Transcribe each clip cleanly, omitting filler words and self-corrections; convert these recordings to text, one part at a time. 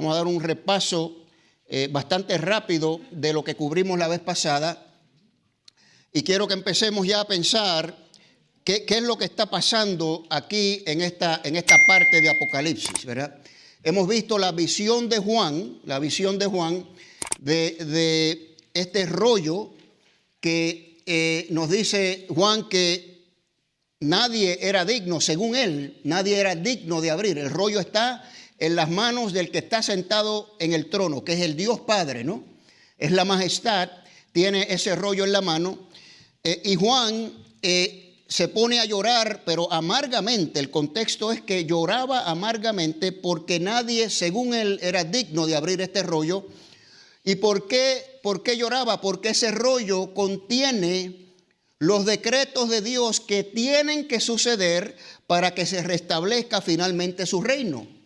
Vamos a dar un repaso bastante rápido de lo que cubrimos la vez pasada. Y quiero que empecemos ya a pensar qué es lo que está pasando aquí en esta parte de Apocalipsis, ¿verdad? Hemos visto la visión de Juan de este rollo que nos dice Juan que nadie era digno, según él, nadie era digno de abrir. El rollo está en las manos del que está sentado en el trono, que es el Dios Padre, ¿no? Es la majestad, tiene ese rollo en la mano. Y Juan se pone a llorar, pero amargamente. El contexto es que lloraba amargamente porque nadie, según él, era digno de abrir este rollo. ¿Y por qué lloraba? Porque ese rollo contiene los decretos de Dios que tienen que suceder para que se restablezca finalmente su reino.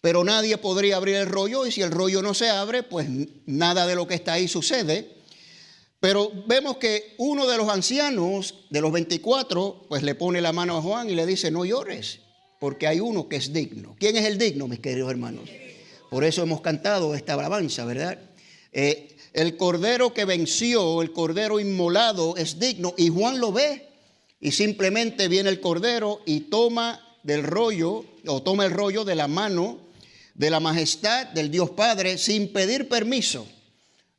Pero nadie podría abrir el rollo, y si el rollo no se abre, pues nada de lo que está ahí sucede. Pero vemos que uno de los ancianos, de los 24, pues le pone la mano a Juan y le dice: no llores, porque hay uno que es digno. ¿Quién es el digno, mis queridos hermanos? Por eso hemos cantado esta alabanza, ¿verdad? El cordero que venció, el cordero inmolado es digno, y Juan lo ve, y simplemente viene el cordero y toma del rollo, o toma el rollo de la mano de la majestad del Dios Padre sin pedir permiso.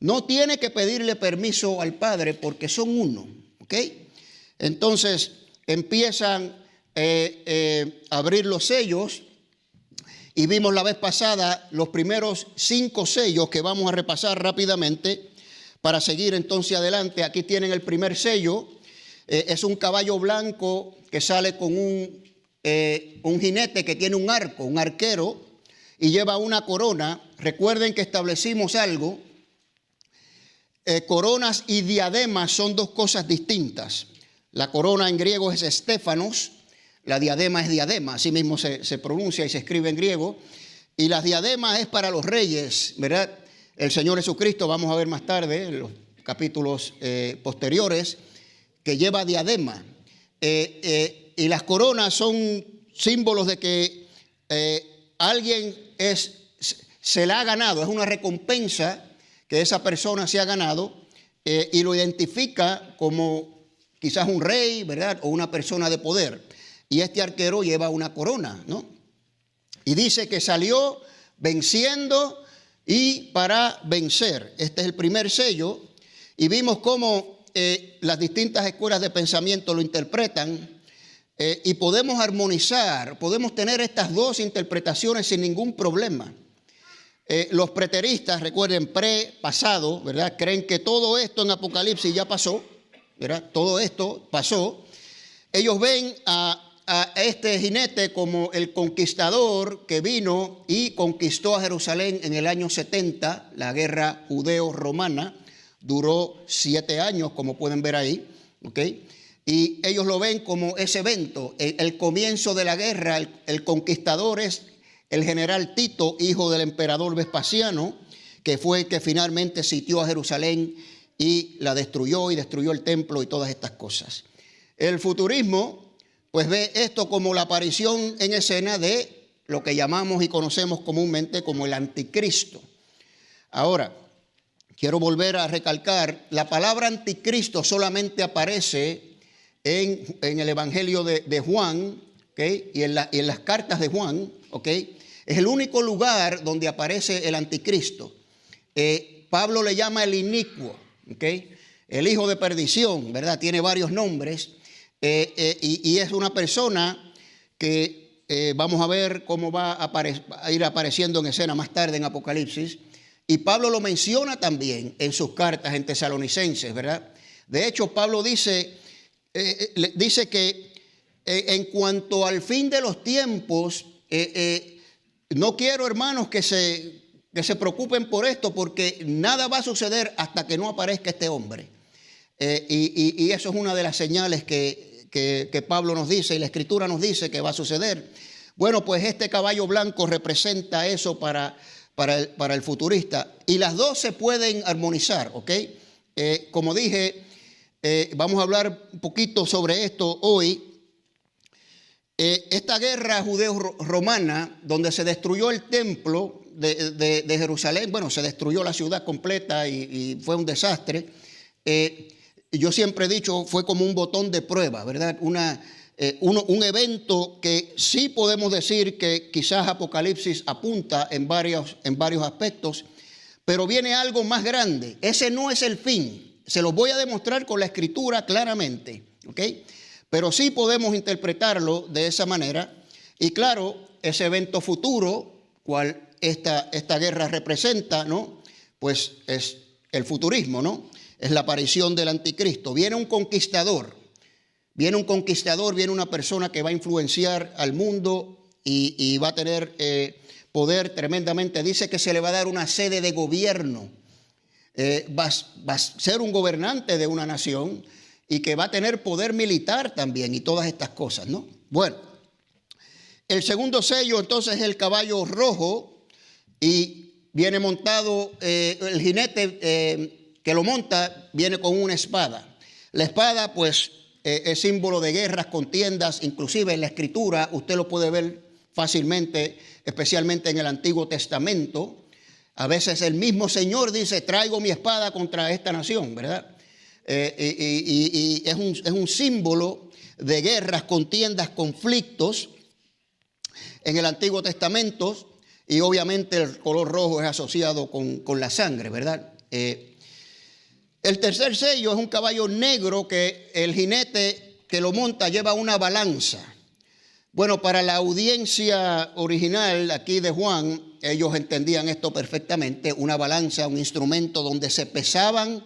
No tiene que pedirle permiso al Padre porque son uno, ¿ok? Entonces empiezan a abrir los sellos, y vimos la vez pasada los primeros 5 sellos que vamos a repasar rápidamente para seguir entonces adelante. Aquí tienen el primer sello. Es un caballo blanco que sale con un jinete que tiene un arco, un arquero, y lleva una corona. Recuerden que establecimos algo. Coronas y diademas son dos cosas distintas. La corona en griego es estéfanos, la diadema es diadema, así mismo se pronuncia y se escribe en griego. Y las diademas es para los reyes, ¿verdad? El Señor Jesucristo, vamos a ver más tarde en los capítulos posteriores, que lleva diadema. Y las coronas son símbolos de que alguien se la ha ganado, es una recompensa que esa persona se ha ganado, y lo identifica como quizás un rey, ¿verdad? O una persona de poder. Y este arquero lleva una corona, ¿no? Y dice que salió venciendo y para vencer. Este es el primer sello. Y vimos cómo las distintas escuelas de pensamiento lo interpretan. Y podemos armonizar, podemos tener estas dos interpretaciones sin ningún problema. Los preteristas, recuerden, pasado, ¿verdad? Creen que todo esto en Apocalipsis ya pasó, ¿verdad? Todo esto pasó. Ellos ven a este jinete como el conquistador que vino y conquistó a Jerusalén en el año 70. La guerra judeo-romana duró 7 años, como pueden ver ahí, ¿ok? Y ellos lo ven como ese evento, el comienzo de la guerra. El conquistador es el general Tito, hijo del emperador Vespasiano, que fue el que finalmente sitió a Jerusalén y la destruyó, y destruyó el templo y todas estas cosas. El futurismo pues ve esto como la aparición en escena de lo que llamamos y conocemos comúnmente como el anticristo. Ahora, quiero volver a recalcar, la palabra anticristo solamente aparece en el Evangelio de Juan, ¿okay? y en las cartas de Juan, ¿okay? Es el único lugar donde aparece el anticristo. Pablo le llama el inicuo, ¿okay? El hijo de perdición, ¿verdad? Tiene varios nombres. Y es una persona que vamos a ver cómo va a ir apareciendo en escena más tarde en Apocalipsis. Y Pablo lo menciona también en sus cartas en Tesalonicenses, ¿verdad? De hecho, Pablo dice que en cuanto al fin de los tiempos, no quiero, hermanos, que se preocupen por esto, porque nada va a suceder hasta que no aparezca este hombre. Y eso es una de las señales que Pablo nos dice y la Escritura nos dice que va a suceder. Bueno, pues este caballo blanco representa eso para el futurista. Y las dos se pueden armonizar, ¿ok? Como dije, vamos a hablar un poquito sobre esto hoy. Esta guerra judeo-romana, donde se destruyó el templo de Jerusalén, bueno, se destruyó la ciudad completa y fue un desastre. Yo siempre he dicho, fue como un botón de prueba, ¿verdad? Un evento que sí podemos decir que quizás Apocalipsis apunta en varios aspectos, pero viene algo más grande. Ese no es el fin. Se los voy a demostrar con la Escritura claramente, ¿ok? Pero sí podemos interpretarlo de esa manera. Y claro, ese evento futuro, cual esta guerra representa, ¿no? Pues es el futurismo, ¿no? Es la aparición del anticristo. Viene un conquistador, viene una persona que va a influenciar al mundo y va a tener poder tremendamente. Dice que se le va a dar una sede de gobierno. Va a ser un gobernante de una nación y que va a tener poder militar también y todas estas cosas, ¿no? Bueno, el segundo sello entonces es el caballo rojo y viene montado, el jinete que lo monta viene con una espada. La espada pues es símbolo de guerras, contiendas, inclusive en la Escritura usted lo puede ver fácilmente, especialmente en el Antiguo Testamento. A veces el mismo Señor dice, traigo mi espada contra esta nación, ¿verdad? Y es un símbolo de guerras, contiendas, conflictos en el Antiguo Testamento, y obviamente el color rojo es asociado con la sangre, ¿verdad? El tercer sello es un caballo negro que el jinete que lo monta lleva una balanza. Bueno, para la audiencia original aquí de Juan, ellos entendían esto perfectamente, una balanza, un instrumento donde se pesaban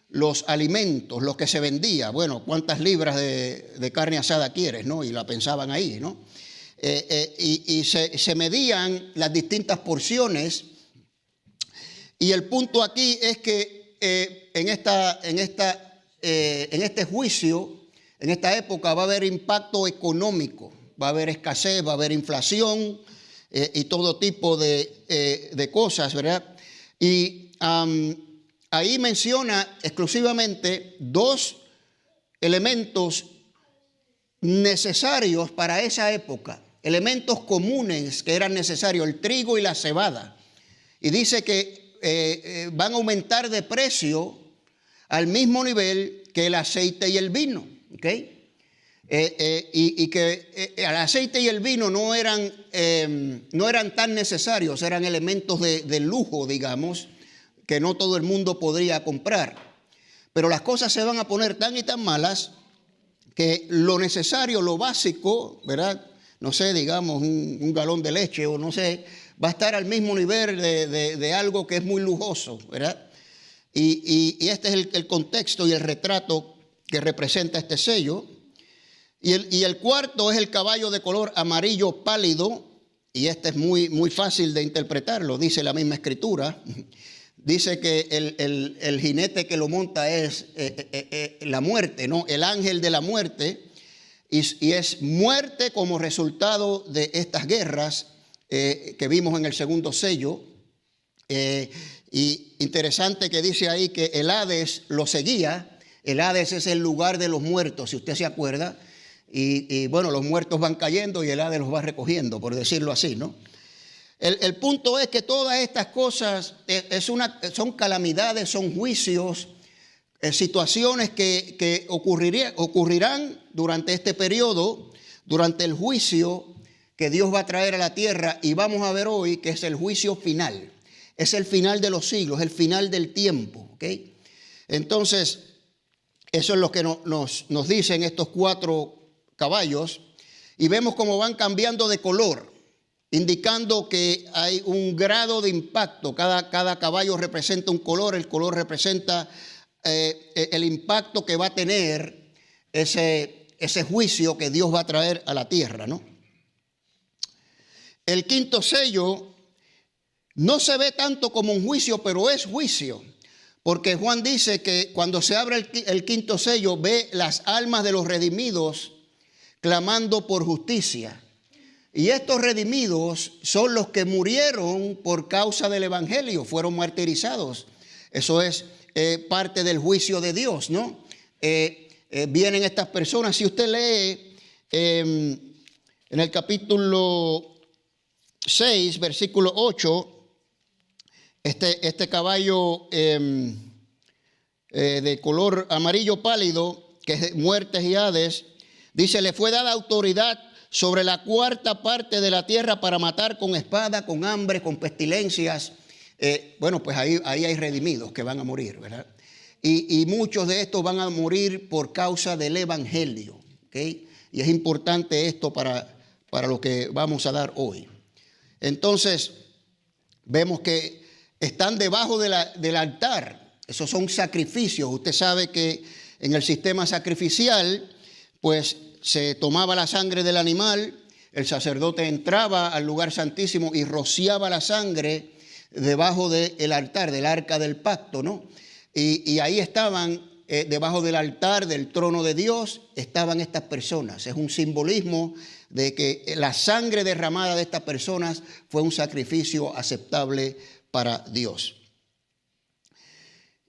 los alimentos, lo que se vendía. Bueno, ¿cuántas libras de carne asada quieres, no? Y la pensaban ahí, ¿no? Y se medían las distintas porciones. Y el punto aquí es que en este juicio, en esta época, va a haber impacto económico, va a haber escasez, va a haber inflación y todo tipo de cosas, ¿verdad? Y ahí menciona exclusivamente dos elementos necesarios para esa época, elementos comunes que eran necesarios, el trigo y la cebada. Y dice que van a aumentar de precio al mismo nivel que el aceite y el vino, ¿ok? Y que el aceite y el vino no eran tan necesarios, eran elementos de lujo, digamos, que no todo el mundo podría comprar. Pero las cosas se van a poner tan y tan malas que lo necesario, lo básico, ¿verdad? No sé, digamos, un galón de leche o no sé, va a estar al mismo nivel de algo que es muy lujoso, ¿verdad? Y este es el contexto y el retrato que representa este sello. Y el cuarto es el caballo de color amarillo pálido, y este es muy fácil de interpretarlo, dice la misma Escritura. Dice que el jinete que lo monta es la muerte, ¿no? El ángel de la muerte, y es muerte como resultado de estas guerras que vimos en el segundo sello. Y interesante que dice ahí que el Hades lo seguía. El Hades es el lugar de los muertos, si usted se acuerda. Y bueno, los muertos van cayendo y el Hades los va recogiendo, por decirlo así, ¿no? El punto es que todas estas cosas son calamidades, son juicios, situaciones que ocurrirán durante este periodo, durante el juicio que Dios va a traer a la tierra, y vamos a ver hoy que es el juicio final. Es el final de los siglos, el final del tiempo, ¿ok? Entonces, eso es lo que nos dicen estos cuatro caballos, y vemos cómo van cambiando de color, indicando que hay un grado de impacto. Cada caballo representa un color, el color representa el impacto que va a tener ese juicio que Dios va a traer a la tierra, ¿no? El quinto sello no se ve tanto como un juicio, pero es juicio, porque Juan dice que cuando se abre el quinto sello, ve las almas de los redimidos clamando por justicia. Y estos redimidos son los que murieron por causa del evangelio, fueron martirizados. Eso es parte del juicio de Dios, ¿no? Vienen estas personas. Si usted lee En el capítulo 6, versículo 8, este caballo de color amarillo pálido, que es muertes y hades, dice, le fue dada autoridad sobre la cuarta parte de la tierra para matar con espada, con hambre, con pestilencias. Bueno, pues ahí hay redimidos que van a morir, ¿verdad? Y muchos de estos van a morir por causa del evangelio, ¿okay? Y es importante esto para lo que vamos a dar hoy. Entonces, vemos que están debajo del altar. Esos son sacrificios. Usted sabe que en el sistema sacrificial, pues se tomaba la sangre del animal, el sacerdote entraba al lugar santísimo y rociaba la sangre debajo del altar, del arca del pacto, ¿no? Y ahí estaban, debajo del altar, del trono de Dios, estaban estas personas. Es un simbolismo de que la sangre derramada de estas personas fue un sacrificio aceptable para Dios.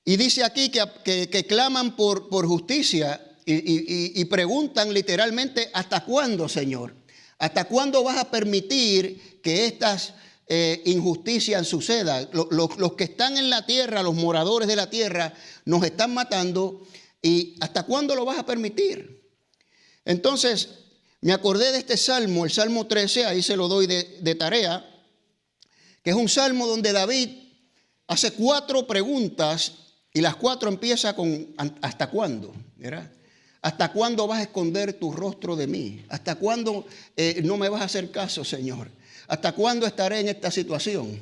Y dice aquí que claman por justicia y preguntan literalmente, ¿hasta cuándo, Señor? ¿Hasta cuándo vas a permitir que estas injusticias sucedan? Los que están en la tierra, los moradores de la tierra, nos están matando. ¿Y hasta cuándo lo vas a permitir? Entonces, me acordé de este salmo, el Salmo 13, ahí se lo doy de tarea, que es un salmo donde David hace 4 preguntas y las 4 empieza con ¿hasta cuándo? ¿Verdad? ¿Hasta cuándo vas a esconder tu rostro de mí? ¿Hasta cuándo no me vas a hacer caso, Señor? ¿Hasta cuándo estaré en esta situación?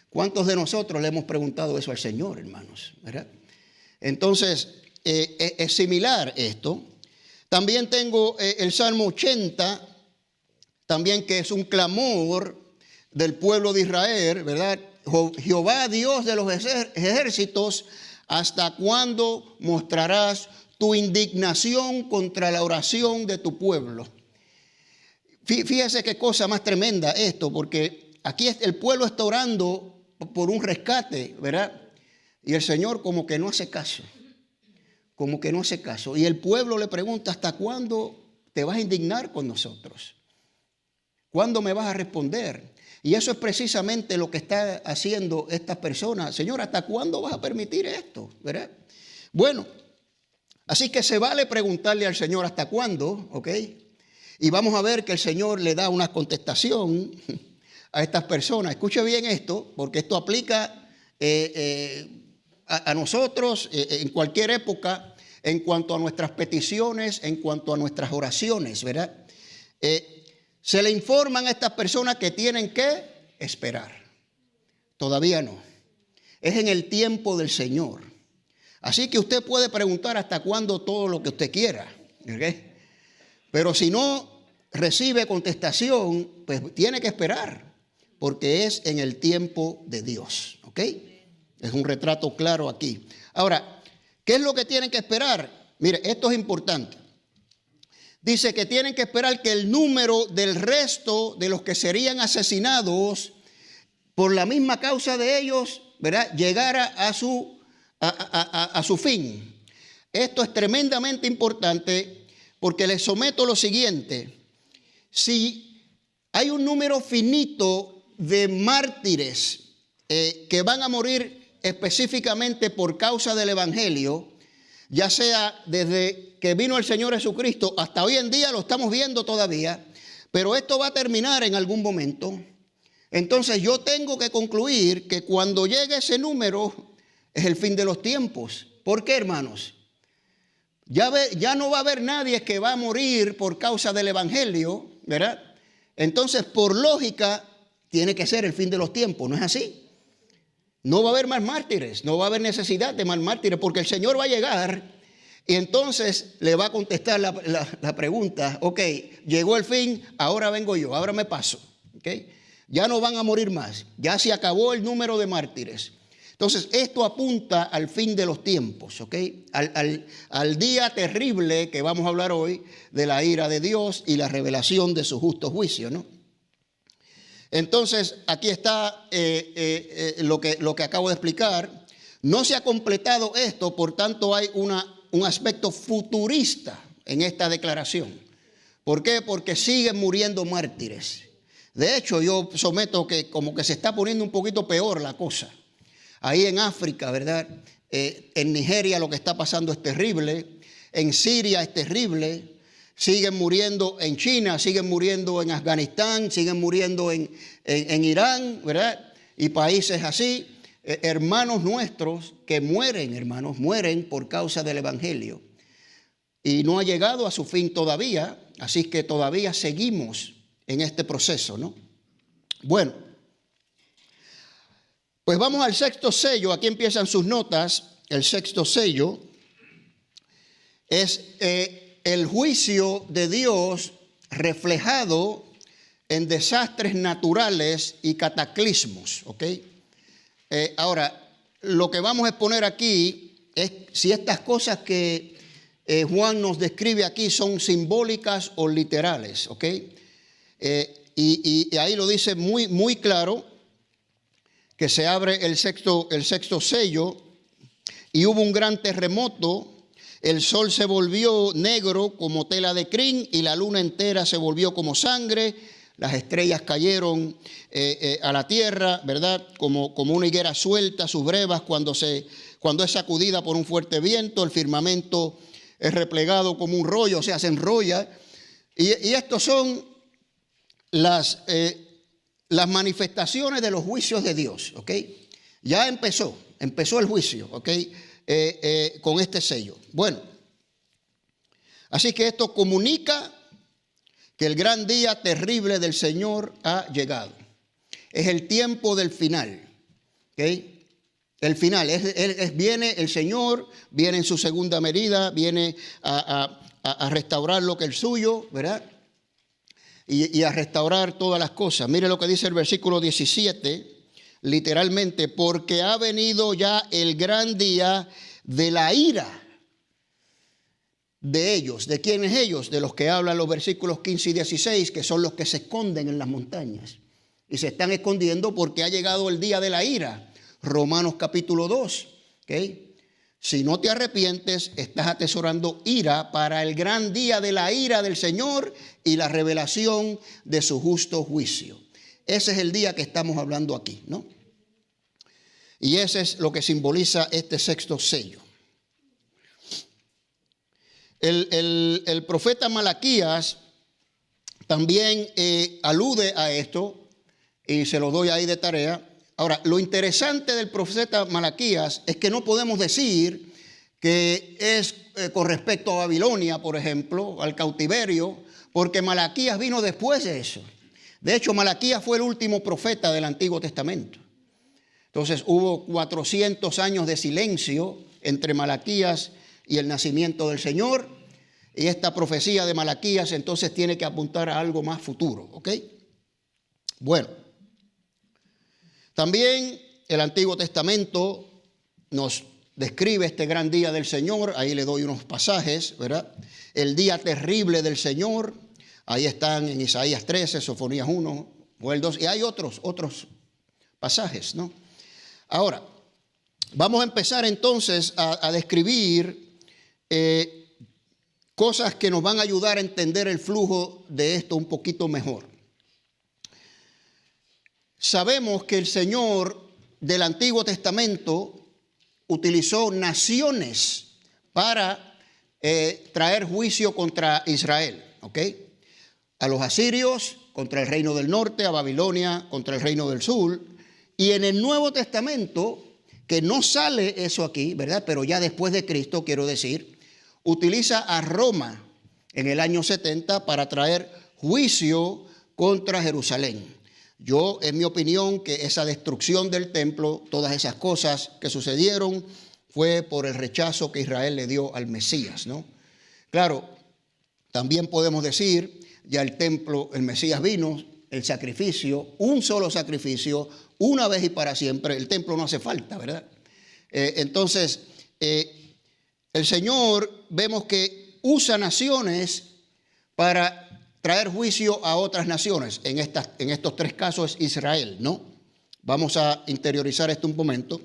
¿Cuántos de nosotros le hemos preguntado eso al Señor, hermanos? ¿Verdad? Entonces, es similar esto. También tengo el Salmo 80, también que es un clamor del pueblo de Israel, ¿verdad? Jehová, Dios de los ejércitos, ¿hasta cuándo mostrarás tu indignación contra la oración de tu pueblo? Fíjese qué cosa más tremenda esto, porque aquí el pueblo está orando por un rescate, ¿verdad? Y el Señor como que no hace caso. Como que no hace caso. Y el pueblo le pregunta, ¿hasta cuándo te vas a indignar con nosotros? ¿Cuándo me vas a responder? Y eso es precisamente lo que está haciendo estas personas. Señor, ¿hasta cuándo vas a permitir esto? ¿Verdad? Bueno, así que se vale preguntarle al Señor hasta cuándo, ¿ok? Y vamos a ver que el Señor le da una contestación a estas personas. Escuche bien esto, porque esto aplica a nosotros en cualquier época, en cuanto a nuestras peticiones, en cuanto a nuestras oraciones, ¿verdad? Se le informan a estas personas que tienen que esperar. Todavía no. Es en el tiempo del Señor. Así que usted puede preguntar hasta cuándo todo lo que usted quiera, ¿okay? Pero si no recibe contestación, pues tiene que esperar, porque es en el tiempo de Dios, ¿ok? Es un retrato claro aquí. Ahora, ¿qué es lo que tienen que esperar? Mire, esto es importante. Dice que tienen que esperar que el número del resto de los que serían asesinados por la misma causa de ellos, ¿verdad?, llegara a su fin. Esto es tremendamente importante porque les someto lo siguiente. Si hay un número finito de mártires que van a morir específicamente por causa del evangelio, ya sea desde que vino el Señor Jesucristo hasta hoy en día, lo estamos viendo todavía, pero esto va a terminar en algún momento. Entonces yo tengo que concluir que cuando llegue ese número es el fin de los tiempos. ¿Por qué, hermanos? Ya no va a haber nadie que va a morir por causa del evangelio, ¿verdad? Entonces, por lógica, tiene que ser el fin de los tiempos, ¿no es así? No va a haber más mártires, no va a haber necesidad de más mártires, porque el Señor va a llegar y entonces le va a contestar la pregunta, ok, llegó el fin, ahora vengo yo, ahora me paso, ok. Ya no van a morir más, ya se acabó el número de mártires. Entonces, esto apunta al fin de los tiempos, ¿ok? Al día terrible que vamos a hablar hoy de la ira de Dios y la revelación de su justo juicio, ¿no? Entonces, aquí está lo que acabo de explicar. No se ha completado esto, por tanto hay un aspecto futurista en esta declaración. ¿Por qué? Porque siguen muriendo mártires. De hecho, yo someto que como que se está poniendo un poquito peor la cosa. Ahí en África, ¿verdad? En Nigeria lo que está pasando es terrible. En Siria es terrible. Siguen muriendo en China, siguen muriendo en Afganistán, siguen muriendo en Irán, ¿verdad? Y países así. Hermanos nuestros que mueren, hermanos, mueren por causa del evangelio. Y no ha llegado a su fin todavía, así que todavía seguimos en este proceso, ¿no? Bueno, pues vamos al sexto sello. Aquí empiezan sus notas. El sexto sello es el juicio de Dios reflejado en desastres naturales y cataclismos, ¿ok? Ahora, lo que vamos a exponer aquí es si estas cosas que Juan nos describe aquí son simbólicas o literales, ¿ok? Y ahí lo dice muy, muy claro, que se abre el sexto sello y hubo un gran terremoto. El sol se volvió negro como tela de crin y la luna entera se volvió como sangre. Las estrellas cayeron a la tierra, ¿verdad? Como una higuera suelta sus brevas cuando es sacudida por un fuerte viento. El firmamento es replegado como un rollo, o sea, se enrolla. Y estos son las manifestaciones de los juicios de Dios, ¿ok? Ya empezó el juicio, ¿ok? Con este sello. Bueno, así que esto comunica que el gran día terrible del Señor ha llegado. Es el tiempo del final, ¿ok? El final, viene el Señor, viene en su segunda medida, viene a restaurar lo que es suyo, ¿verdad? Y a restaurar todas las cosas. Mire lo que dice el versículo 17, literalmente, porque ha venido ya el gran día de la ira de ellos. ¿De quiénes ellos? De los que hablan los versículos 15 y 16, que son los que se esconden en las montañas. Y se están escondiendo porque ha llegado el día de la ira. Romanos capítulo 2, ¿ok? Si no te arrepientes, estás atesorando ira para el gran día de la ira del Señor y la revelación de su justo juicio. Ese es el día que estamos hablando aquí, ¿no? Y ese es lo que simboliza este sexto sello. El profeta Malaquías también alude a esto y se lo doy ahí de tarea. Ahora, lo interesante del profeta Malaquías es que no podemos decir que es con respecto a Babilonia, por ejemplo, al cautiverio, porque Malaquías vino después de eso. De hecho, Malaquías fue el último profeta del Antiguo Testamento. Entonces, hubo 400 años de silencio entre Malaquías y el nacimiento del Señor. Y esta profecía de Malaquías entonces tiene que apuntar a algo más futuro, ¿ok? Bueno. También el Antiguo Testamento nos describe este gran día del Señor. Ahí le doy unos pasajes, ¿verdad? El día terrible del Señor. Ahí están en Isaías 13, Sofonías 1, Joel 2. Y hay otros pasajes, ¿no? Ahora, vamos a empezar entonces a describir cosas que nos van a ayudar a entender el flujo de esto un poquito mejor. Sabemos que el Señor del Antiguo Testamento utilizó naciones para traer juicio contra Israel, ¿ok? A los asirios contra el reino del norte, a Babilonia contra el reino del sur. Y en el Nuevo Testamento, que no sale eso aquí, ¿verdad? Pero ya después de Cristo, quiero decir, utiliza a Roma en el año 70 para traer juicio contra Jerusalén. Yo, en mi opinión, que esa destrucción del templo, todas esas cosas que sucedieron, fue por el rechazo que Israel le dio al Mesías, ¿no? Claro, también podemos decir, ya el templo, el Mesías vino, el sacrificio, un solo sacrificio, una vez y para siempre, el templo no hace falta, ¿verdad? Entonces, el Señor vemos que usa naciones para traer juicio a otras naciones. En estos tres casos es Israel, ¿no? Vamos a interiorizar esto un momento.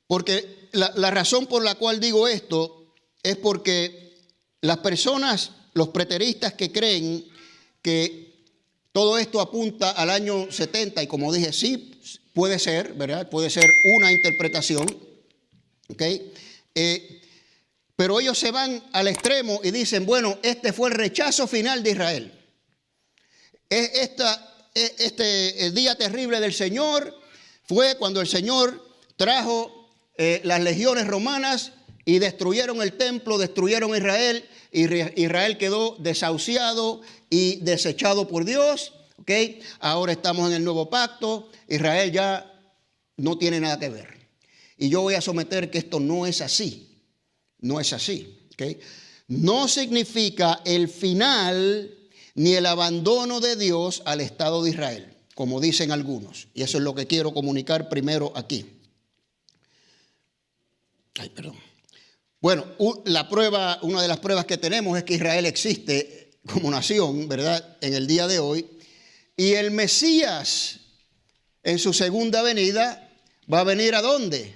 Porque la razón por la cual digo esto es porque las personas los preteristas que creen que todo esto apunta al año 70, y como dije, sí, puede ser, ¿verdad? Puede ser una interpretación, ¿ok? Pero ellos se van al extremo y dicen, bueno, este fue el rechazo final de Israel. El día terrible del Señor fue cuando el Señor trajo las legiones romanas y destruyeron el templo, destruyeron Israel. Israel quedó desahuciado y desechado por Dios. ¿Okay? Ahora estamos en el nuevo pacto. Israel ya no tiene nada que ver. Y yo voy a someter que esto no es así. No es así. ¿Okay? No significa el final ni el abandono de Dios al Estado de Israel, como dicen algunos. Y eso es lo que quiero comunicar primero aquí. Ay, perdón. Bueno, una de las pruebas que tenemos es que Israel existe como nación, ¿verdad? En el día de hoy. Y el Mesías, en su segunda venida, va a venir ¿a dónde?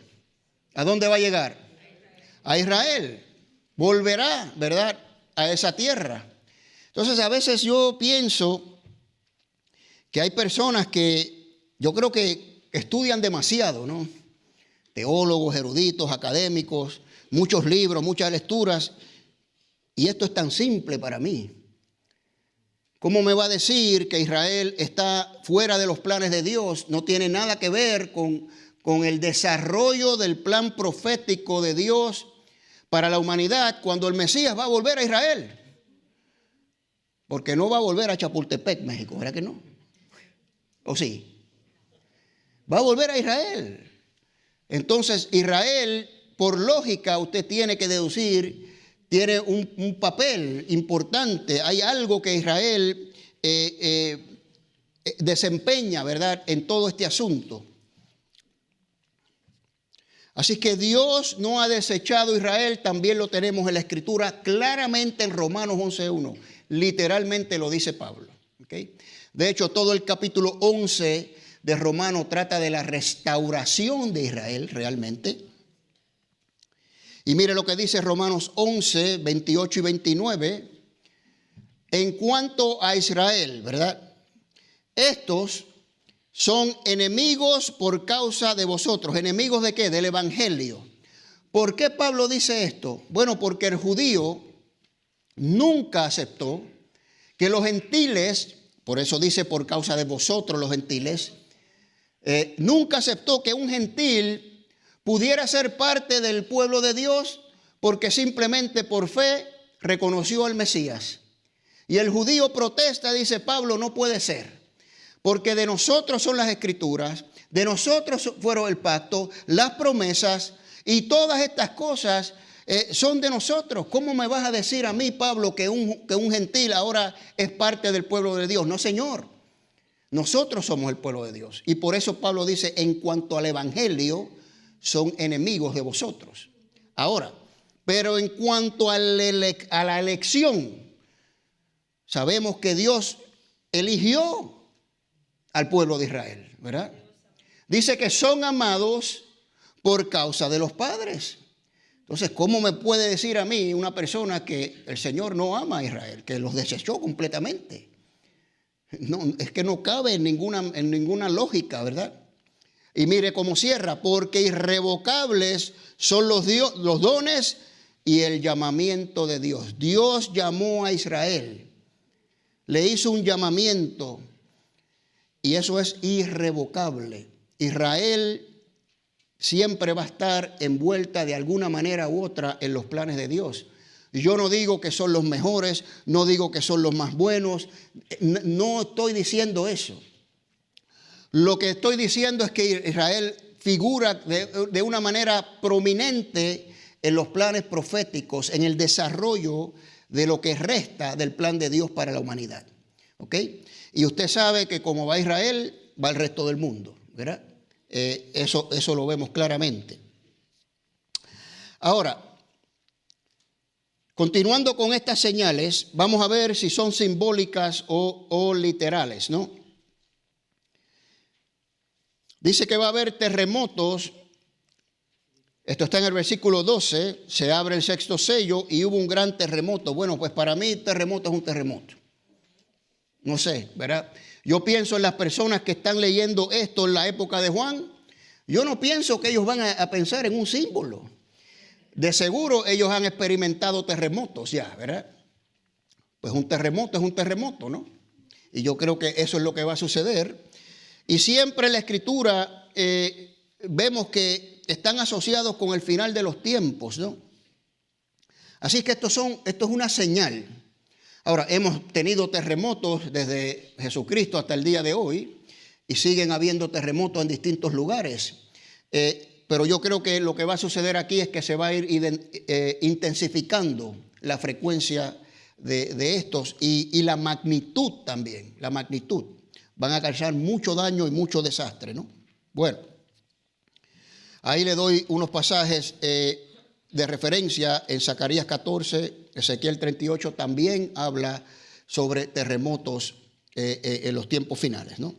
¿A dónde va a llegar? A Israel. Volverá, ¿verdad?, a esa tierra. Entonces, a veces yo pienso que hay personas que yo creo que estudian demasiado, ¿no? Teólogos, eruditos, académicos, muchos libros, muchas lecturas. Y esto es tan simple para mí. ¿Cómo me va a decir que Israel está fuera de los planes de Dios? No tiene nada que ver con el desarrollo del plan profético de Dios para la humanidad cuando el Mesías va a volver a Israel. Porque no va a volver a Chapultepec, México, ¿verdad que no? ¿O sí? Va a volver a Israel. Entonces, Israel, por lógica, usted tiene que deducir, tiene un papel importante. Hay algo que Israel desempeña, ¿verdad?, en todo este asunto. Así que Dios no ha desechado a Israel, también lo tenemos en la Escritura claramente en Romanos 11:1. Literalmente lo dice Pablo. ¿Okay? De hecho, todo el capítulo 11 de Romanos trata de la restauración de Israel realmente. Y mire lo que dice Romanos 11, 28 y 29. En cuanto a Israel, ¿verdad? Estos son enemigos por causa de vosotros. ¿Enemigos de qué? Del evangelio. ¿Por qué Pablo dice esto? Bueno, porque el judío nunca aceptó que los gentiles, por eso dice por causa de vosotros los gentiles, nunca aceptó que un gentil pudiera ser parte del pueblo de Dios porque simplemente por fe reconoció al Mesías. Y el judío protesta, dice Pablo, no puede ser. Porque de nosotros son las escrituras, de nosotros fueron el pacto, las promesas y todas estas cosas son de nosotros. ¿Cómo me vas a decir a mí, Pablo, que un gentil ahora es parte del pueblo de Dios? No, Señor. Nosotros somos el pueblo de Dios. Y por eso Pablo dice, en cuanto al evangelio, son enemigos de vosotros. Ahora, pero en cuanto a la elección, sabemos que Dios eligió al pueblo de Israel, ¿verdad? Dice que son amados por causa de los padres. Entonces, ¿cómo me puede decir a mí una persona que el Señor no ama a Israel, que los desechó completamente? No, es que no cabe en ninguna lógica, ¿verdad? Y mire cómo cierra, porque irrevocables son los dones y el llamamiento de Dios. Dios llamó a Israel, le hizo un llamamiento y eso es irrevocable. Israel siempre va a estar envuelta de alguna manera u otra en los planes de Dios. Yo no digo que son los mejores, no digo que son los más buenos, no estoy diciendo eso. Lo que estoy diciendo es que Israel figura de una manera prominente en los planes proféticos, en el desarrollo de lo que resta del plan de Dios para la humanidad. ¿Ok? Y usted sabe que como va Israel, va el resto del mundo, ¿verdad? Eso lo vemos claramente. Ahora, continuando con estas señales, vamos a ver si son simbólicas o literales, ¿no? Dice que va a haber terremotos Esto está en el versículo 12, se abre el sexto sello y hubo un gran terremoto. Bueno, pues para mí terremoto es un terremoto. No sé, ¿verdad? Yo pienso en las personas que están leyendo esto en la época de Juan. Yo no pienso que ellos van a pensar en un símbolo. De seguro ellos han experimentado terremotos ya, ¿verdad? Pues un terremoto es un terremoto, ¿no? Y yo creo que eso es lo que va a suceder. Y siempre en la Escritura vemos que están asociados con el final de los tiempos, ¿no? Así que esto es una señal. Ahora, hemos tenido terremotos desde Jesucristo hasta el día de hoy y siguen habiendo terremotos en distintos lugares. Pero yo creo que lo que va a suceder aquí es que se va a ir intensificando la frecuencia de estos y la magnitud también, la magnitud. Van a causar mucho daño y mucho desastre, ¿no? Bueno, ahí le doy unos pasajes de referencia en Zacarías 14, Ezequiel 38, también habla sobre terremotos en los tiempos finales, ¿no?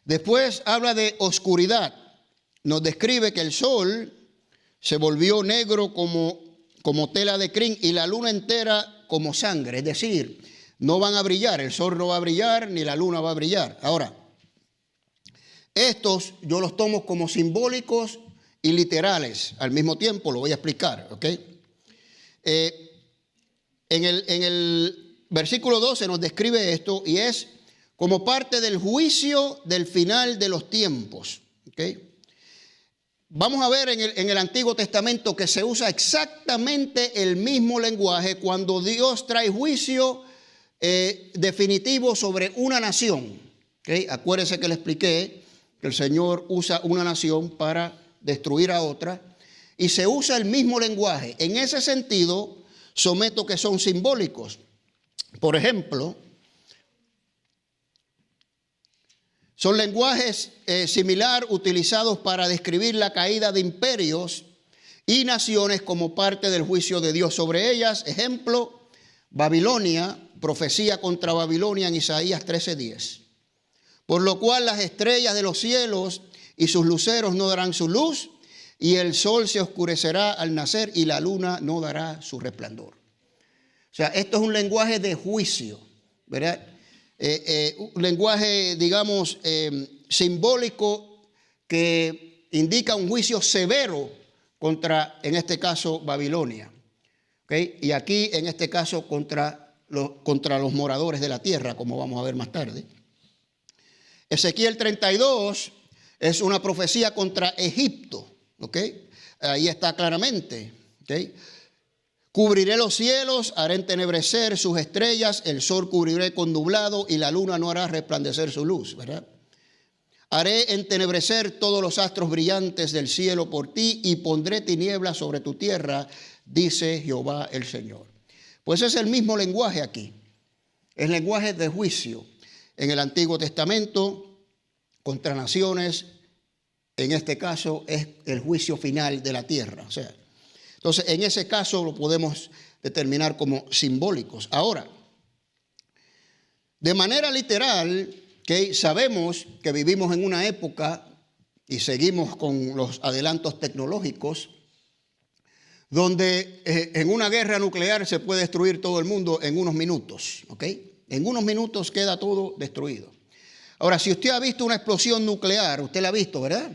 Después habla de oscuridad. Nos describe que el sol se volvió negro como tela de crin y la luna entera como sangre. Es decir, no van a brillar, el sol no va a brillar ni la luna va a brillar. Ahora, estos yo los tomo como simbólicos y literales al mismo tiempo, lo voy a explicar, ¿ok? En el versículo 12 nos describe esto y es como parte del juicio del final de los tiempos, ¿ok? Vamos a ver en el Antiguo Testamento que se usa exactamente el mismo lenguaje cuando Dios trae juicio definitivo sobre una nación, ¿ok? Acuérdense que le expliqué que el Señor usa una nación para destruir a otra, y se usa el mismo lenguaje. En ese sentido, someto que son simbólicos. Por ejemplo, son lenguajes similar utilizados para describir la caída de imperios y naciones como parte del juicio de Dios sobre ellas. Ejemplo, Babilonia, profecía contra Babilonia en Isaías 13:10. Por lo cual las estrellas de los cielos y sus luceros no darán su luz, y el sol se oscurecerá al nacer, y la luna no dará su resplandor. O sea, esto es un lenguaje de juicio, ¿verdad? Un lenguaje, digamos, simbólico que indica un juicio severo contra, en este caso, Babilonia. ¿Okay? Y aquí, en este caso, contra los moradores de la tierra, como vamos a ver más tarde. Ezequiel 32 es una profecía contra Egipto, ¿ok? Ahí está claramente, ¿ok? Cubriré los cielos, haré entenebrecer sus estrellas, el sol cubriré con nublado y la luna no hará resplandecer su luz, ¿verdad? Haré entenebrecer todos los astros brillantes del cielo por ti y pondré tinieblas sobre tu tierra, dice Jehová el Señor. Pues es el mismo lenguaje aquí, el lenguaje de juicio. En el Antiguo Testamento, contra naciones, en este caso es el juicio final de la tierra. O sea, entonces, en ese caso lo podemos determinar como simbólicos. Ahora, de manera literal, que sabemos que vivimos en una época y seguimos con los adelantos tecnológicos, donde en una guerra nuclear se puede destruir todo el mundo en unos minutos, ¿ok? En unos minutos queda todo destruido. Ahora, si usted ha visto una explosión nuclear, usted la ha visto, ¿verdad?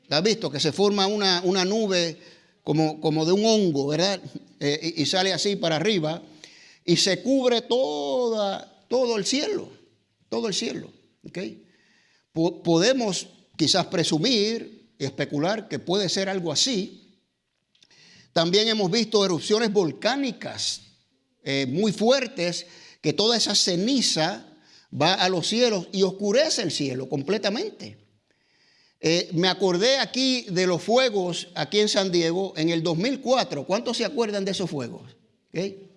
La ha visto, que se forma una nube como de un hongo, ¿verdad? Y sale así para arriba y se cubre todo el cielo, ¿ok? Podemos quizás presumir y especular que puede ser algo así. También hemos visto erupciones volcánicas muy fuertes, que toda esa ceniza va a los cielos y oscurece el cielo completamente. Me acordé aquí de los fuegos aquí en San Diego en el 2004. ¿Cuántos se acuerdan de esos fuegos? ¿Okay?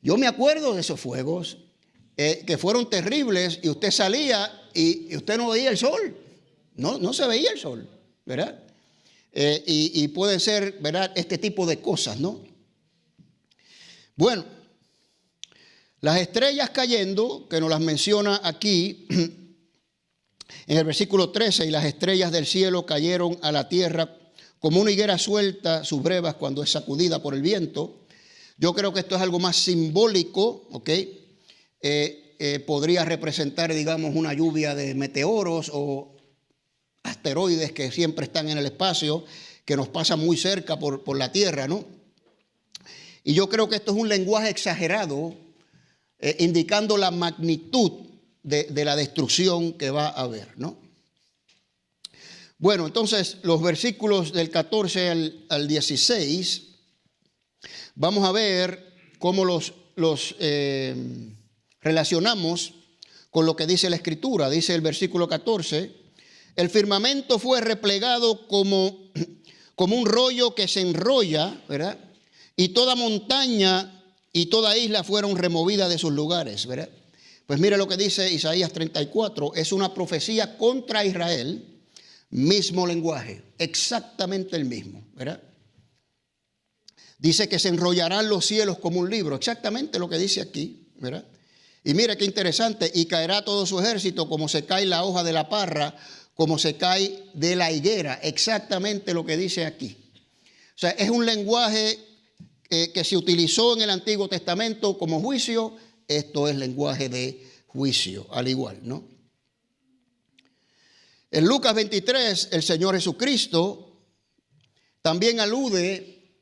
Yo me acuerdo de esos fuegos que fueron terribles y usted salía y usted no veía el sol. No se veía el sol, ¿verdad? Y puede ser, ¿verdad?, este tipo de cosas, ¿no? Bueno, las estrellas cayendo, que nos las menciona aquí en el versículo 13, y las estrellas del cielo cayeron a la tierra como una higuera suelta sus brevas cuando es sacudida por el viento. Yo creo que esto es algo más simbólico, ¿ok? Podría representar, digamos, una lluvia de meteoros o asteroides que siempre están en el espacio, que nos pasan muy cerca por la Tierra, ¿no? Y yo creo que esto es un lenguaje exagerado, indicando la magnitud de la destrucción que va a haber, ¿no? Bueno, entonces los versículos del 14 al 16, vamos a ver cómo los relacionamos con lo que dice la Escritura. Dice el versículo 14, el firmamento fue replegado como un rollo que se enrolla, ¿verdad? Y toda montaña y toda isla fueron removidas de sus lugares, ¿verdad? Pues mire lo que dice Isaías 34, es una profecía contra Israel, mismo lenguaje, exactamente el mismo, ¿verdad? Dice que se enrollarán los cielos como un libro, exactamente lo que dice aquí, ¿verdad? Y mire qué interesante, y caerá todo su ejército como se cae la hoja de la parra, como se cae de la higuera, exactamente lo que dice aquí. O sea, es un lenguaje que se utilizó en el Antiguo Testamento como juicio, esto es lenguaje de juicio, al igual, ¿no? En Lucas 23, el Señor Jesucristo también alude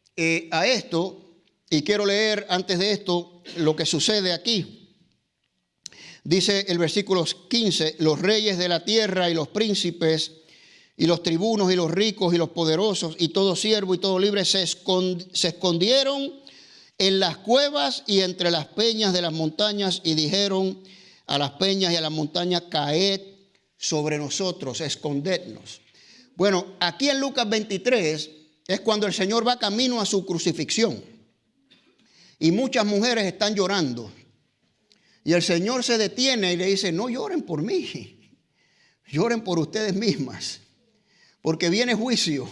a esto, y quiero leer antes de esto lo que sucede aquí. Dice el versículo 15, los reyes de la tierra y los príncipes y los tribunos y los ricos y los poderosos y todo siervo y todo libre se escondieron en las cuevas y entre las peñas de las montañas y dijeron a las peñas y a las montañas, caed sobre nosotros, escondednos. Bueno, aquí en Lucas 23 es cuando el Señor va camino a su crucifixión y muchas mujeres están llorando. Y el Señor se detiene y le dice, no lloren por mí, lloren por ustedes mismas, porque viene juicio.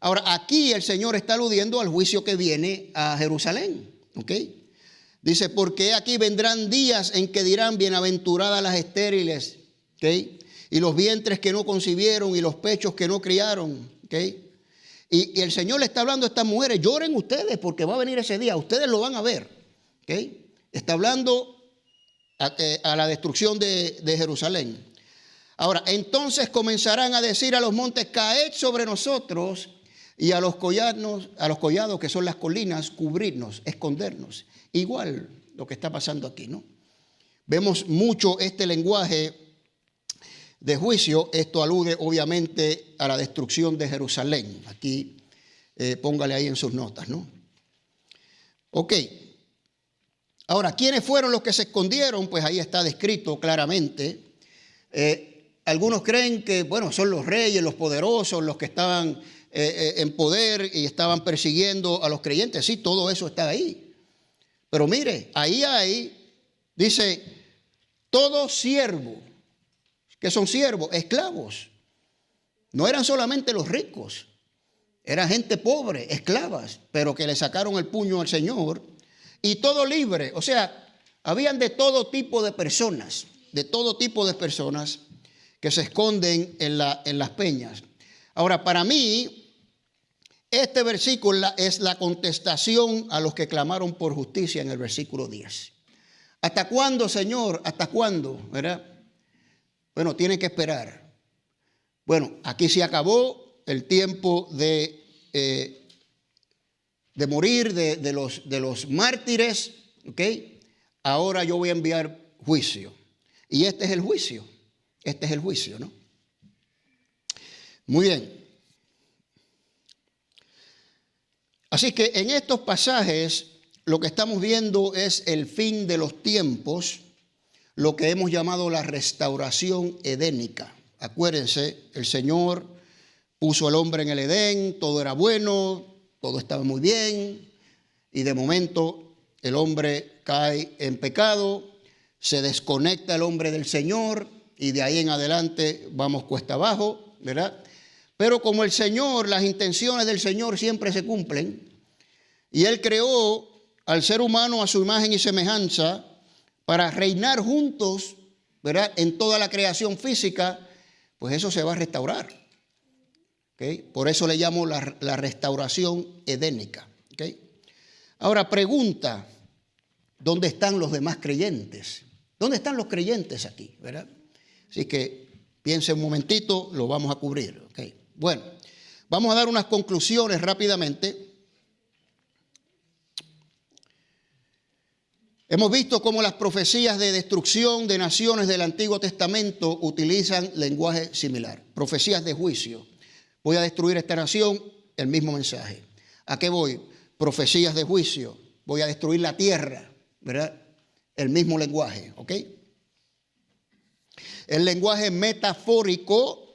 Ahora, aquí el Señor está aludiendo al juicio que viene a Jerusalén, ¿ok? Dice, porque aquí vendrán días en que dirán, bienaventuradas las estériles, ¿ok? Y los vientres que no concibieron y los pechos que no criaron, ¿ok? Y el Señor le está hablando a estas mujeres, lloren ustedes porque va a venir ese día, ustedes lo van a ver, ¿ok? Está hablando a la destrucción de Jerusalén. Ahora, entonces comenzarán a decir a los montes, caed sobre nosotros, y a los collados que son las colinas, cubrirnos, escondernos. Igual lo que está pasando aquí, ¿no? Vemos mucho este lenguaje de juicio. Esto alude obviamente a la destrucción de Jerusalén. Aquí póngale ahí en sus notas, ¿no? Ok. Ahora, ¿quiénes fueron los que se escondieron? Pues ahí está descrito claramente. Algunos creen que, bueno, son los reyes, los poderosos, los que estaban en poder y estaban persiguiendo a los creyentes. Sí, todo eso está ahí. Pero mire, ahí dice, todo siervo. ¿Qué son siervos? Esclavos. No eran solamente los ricos. Era gente pobre, esclavas, pero que le sacaron el puño al Señor. Y todo libre, o sea, habían de todo tipo de personas que se esconden en las peñas. Ahora, para mí, este versículo es la contestación a los que clamaron por justicia en el versículo 10. ¿Hasta cuándo, Señor? ¿Hasta cuándo? ¿Verdad? Bueno, tienen que esperar. Bueno, aquí se acabó el tiempo de morir de los mártires, ¿ok? Ahora yo voy a enviar juicio. Y este es el juicio. Este es el juicio, ¿no? Muy bien. Así que en estos pasajes lo que estamos viendo es el fin de los tiempos, lo que hemos llamado la restauración edénica. Acuérdense, el Señor puso al hombre en el Edén, todo era bueno, todo estaba muy bien, y de momento el hombre cae en pecado, se desconecta el hombre del Señor, y de ahí en adelante vamos cuesta abajo, ¿verdad? Pero como el Señor, las intenciones del Señor siempre se cumplen, y Él creó al ser humano a su imagen y semejanza para reinar juntos, ¿verdad? En toda la creación física, pues eso se va a restaurar. ¿Ok? ¿Okay? Por eso le llamo la restauración edénica. ¿Okay? Ahora pregunta, ¿dónde están los demás creyentes? ¿Dónde están los creyentes aquí? ¿Verdad? Así que piense un momentito, lo vamos a cubrir. ¿Okay? Bueno, vamos a dar unas conclusiones rápidamente. Hemos visto cómo las profecías de destrucción de naciones del Antiguo Testamento utilizan lenguaje similar. Profecías de juicio. Voy a destruir esta nación, el mismo mensaje. ¿A qué voy? Profecías de juicio. Voy a destruir la tierra, ¿verdad? El mismo lenguaje, ¿ok? El lenguaje metafórico,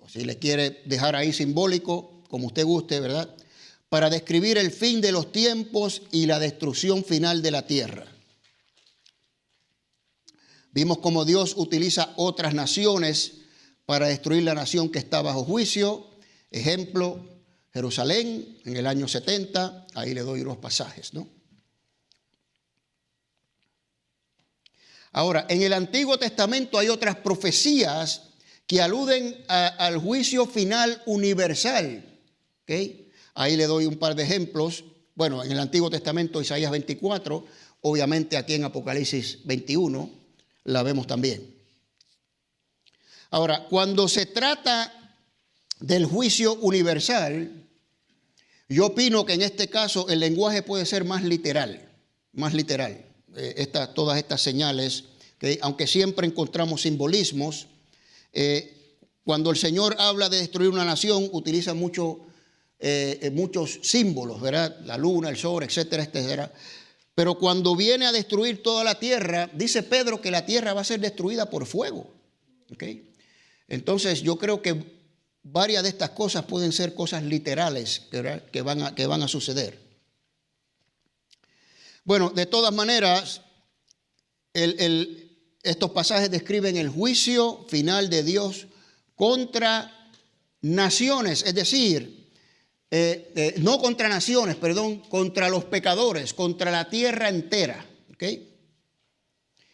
si le quiere dejar ahí simbólico, como usted guste, ¿verdad? Para describir el fin de los tiempos y la destrucción final de la tierra. Vimos cómo Dios utiliza otras naciones para destruir la nación que está bajo juicio. Ejemplo, Jerusalén en el año 70. Ahí le doy unos pasajes, ¿no? Ahora, en el Antiguo Testamento hay otras profecías que aluden al juicio final universal. ¿Okay? Ahí le doy un par de ejemplos. Bueno, en el Antiguo Testamento, Isaías 24, obviamente aquí en Apocalipsis 21. La vemos también. Ahora, cuando se trata del juicio universal, yo opino que en este caso el lenguaje puede ser más literal, más literal. Todas estas señales, que aunque siempre encontramos simbolismos, cuando el Señor habla de destruir una nación, utiliza muchos símbolos, ¿verdad? La luna, el sol, etcétera, etcétera. Pero cuando viene a destruir toda la tierra, dice Pedro que la tierra va a ser destruida por fuego. ¿Okay? Entonces yo creo que varias de estas cosas pueden ser cosas literales, ¿verdad? que van a suceder. Bueno, de todas maneras, estos pasajes describen el juicio final de Dios contra naciones, es decir, no contra naciones, perdón, contra los pecadores, contra la tierra entera. ¿Okay?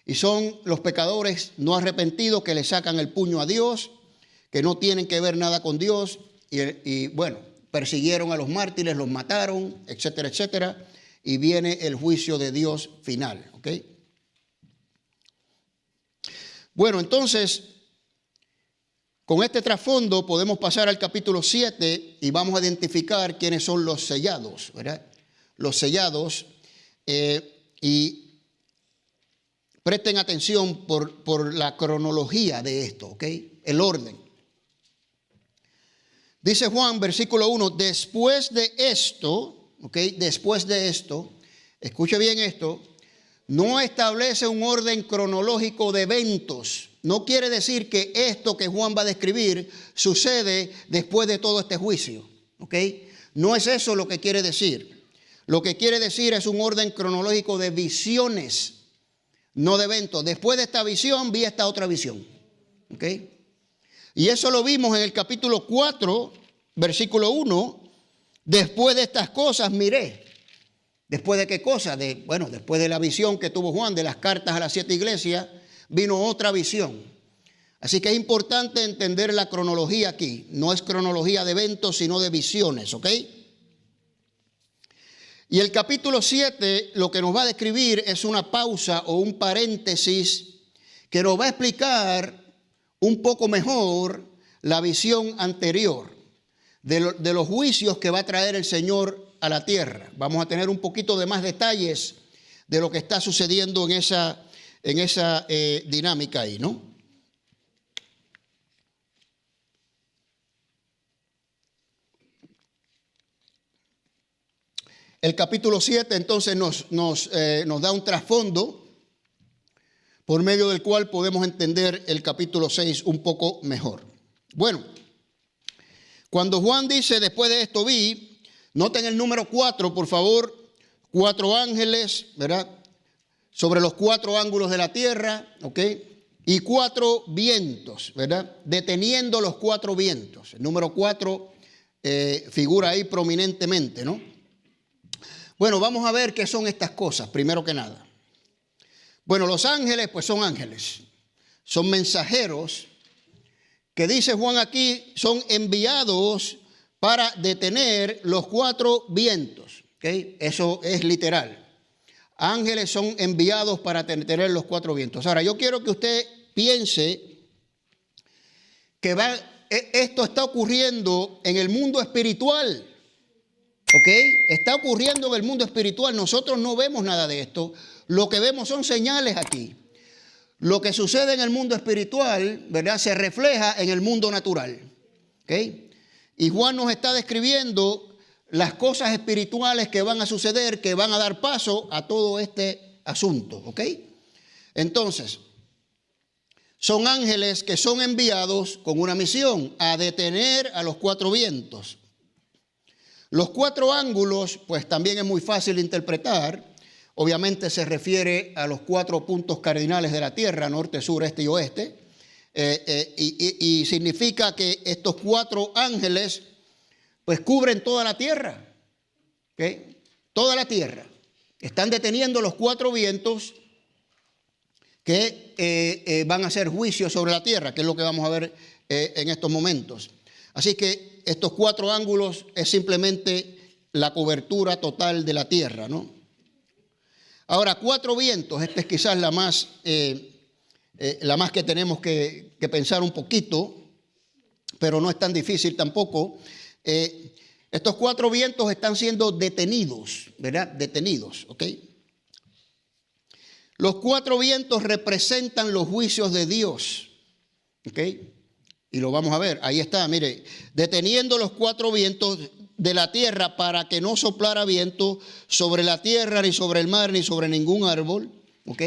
Y son los pecadores no arrepentidos que le sacan el puño a Dios, que no tienen que ver nada con Dios y bueno, persiguieron a los mártires, los mataron, etcétera, etcétera. Y viene el juicio de Dios final. ¿Okay? Bueno, entonces, con este trasfondo podemos pasar al capítulo 7 y vamos a identificar quiénes son los sellados, ¿verdad? Los sellados, y presten atención por la cronología de esto, ¿ok? El orden. Dice Juan, versículo 1, después de esto, ¿ok? Después de esto, escuche bien esto, no establece un orden cronológico de eventos. No quiere decir que esto que Juan va a describir sucede después de todo este juicio. ¿Ok? No es eso lo que quiere decir. Lo que quiere decir es un orden cronológico de visiones, no de eventos. Después de esta visión vi esta otra visión. ¿Ok? Y eso lo vimos en el capítulo 4, versículo 1. Después de estas cosas miré. ¿Después de qué cosa? Bueno, después de la visión que tuvo Juan de las cartas a las 7 iglesias, vino otra visión. Así que es importante entender la cronología aquí. No es cronología de eventos, sino de visiones, ¿ok? Y el capítulo 7 lo que nos va a describir es una pausa o un paréntesis que nos va a explicar un poco mejor la visión anterior de los juicios que va a traer el Señor a la tierra. Vamos a tener un poquito de más detalles de lo que está sucediendo en esa dinámica ahí, ¿no? El capítulo 7 entonces nos da un trasfondo por medio del cual podemos entender el capítulo 6 un poco mejor. Bueno, cuando Juan dice después de esto vi, noten el número 4, por favor, 4 ángeles, ¿verdad? Sobre los 4 ángulos de la tierra, ¿ok? Y 4 vientos, ¿verdad? Deteniendo los 4 vientos. El número 4 figura ahí prominentemente, ¿no? Bueno, vamos a ver qué son estas cosas, primero que nada. Bueno, los ángeles, pues son ángeles. Son mensajeros que dice Juan aquí, son enviados para detener los cuatro vientos. ¿Okay? Eso es literal. Ángeles son enviados para detener los cuatro vientos. Ahora, yo quiero que usted piense que esto está ocurriendo en el mundo espiritual. ¿Ok? Está ocurriendo en el mundo espiritual. Nosotros no vemos nada de esto. Lo que vemos son señales aquí. Lo que sucede en el mundo espiritual, ¿verdad?, se refleja en el mundo natural. ¿Ok? Y Juan nos está describiendo las cosas espirituales que van a suceder, que van a dar paso a todo este asunto. ¿Ok? Entonces, son ángeles que son enviados con una misión, a detener a los cuatro vientos. Los cuatro ángulos, pues también es muy fácil de interpretar. Obviamente se refiere a los cuatro puntos cardinales de la tierra, norte, sur, este y oeste. Y significa que estos cuatro ángeles pues cubren toda la tierra. ¿Okay? Toda la tierra. Están deteniendo los cuatro vientos que van a hacer juicio sobre la tierra, que es lo que vamos a ver en estos momentos. Así que estos cuatro ángulos es simplemente la cobertura total de la tierra, ¿no? Ahora, cuatro vientos, esta es quizás la más que tenemos que pensar un poquito, pero no es tan difícil tampoco. Estos cuatro vientos están siendo detenidos, ¿verdad? Detenidos, ¿ok? Los cuatro vientos representan los juicios de Dios, ¿ok? Y lo vamos a ver, ahí está, mire, deteniendo los cuatro vientos de la tierra para que no soplara viento sobre la tierra, ni sobre el mar, ni sobre ningún árbol, ¿ok?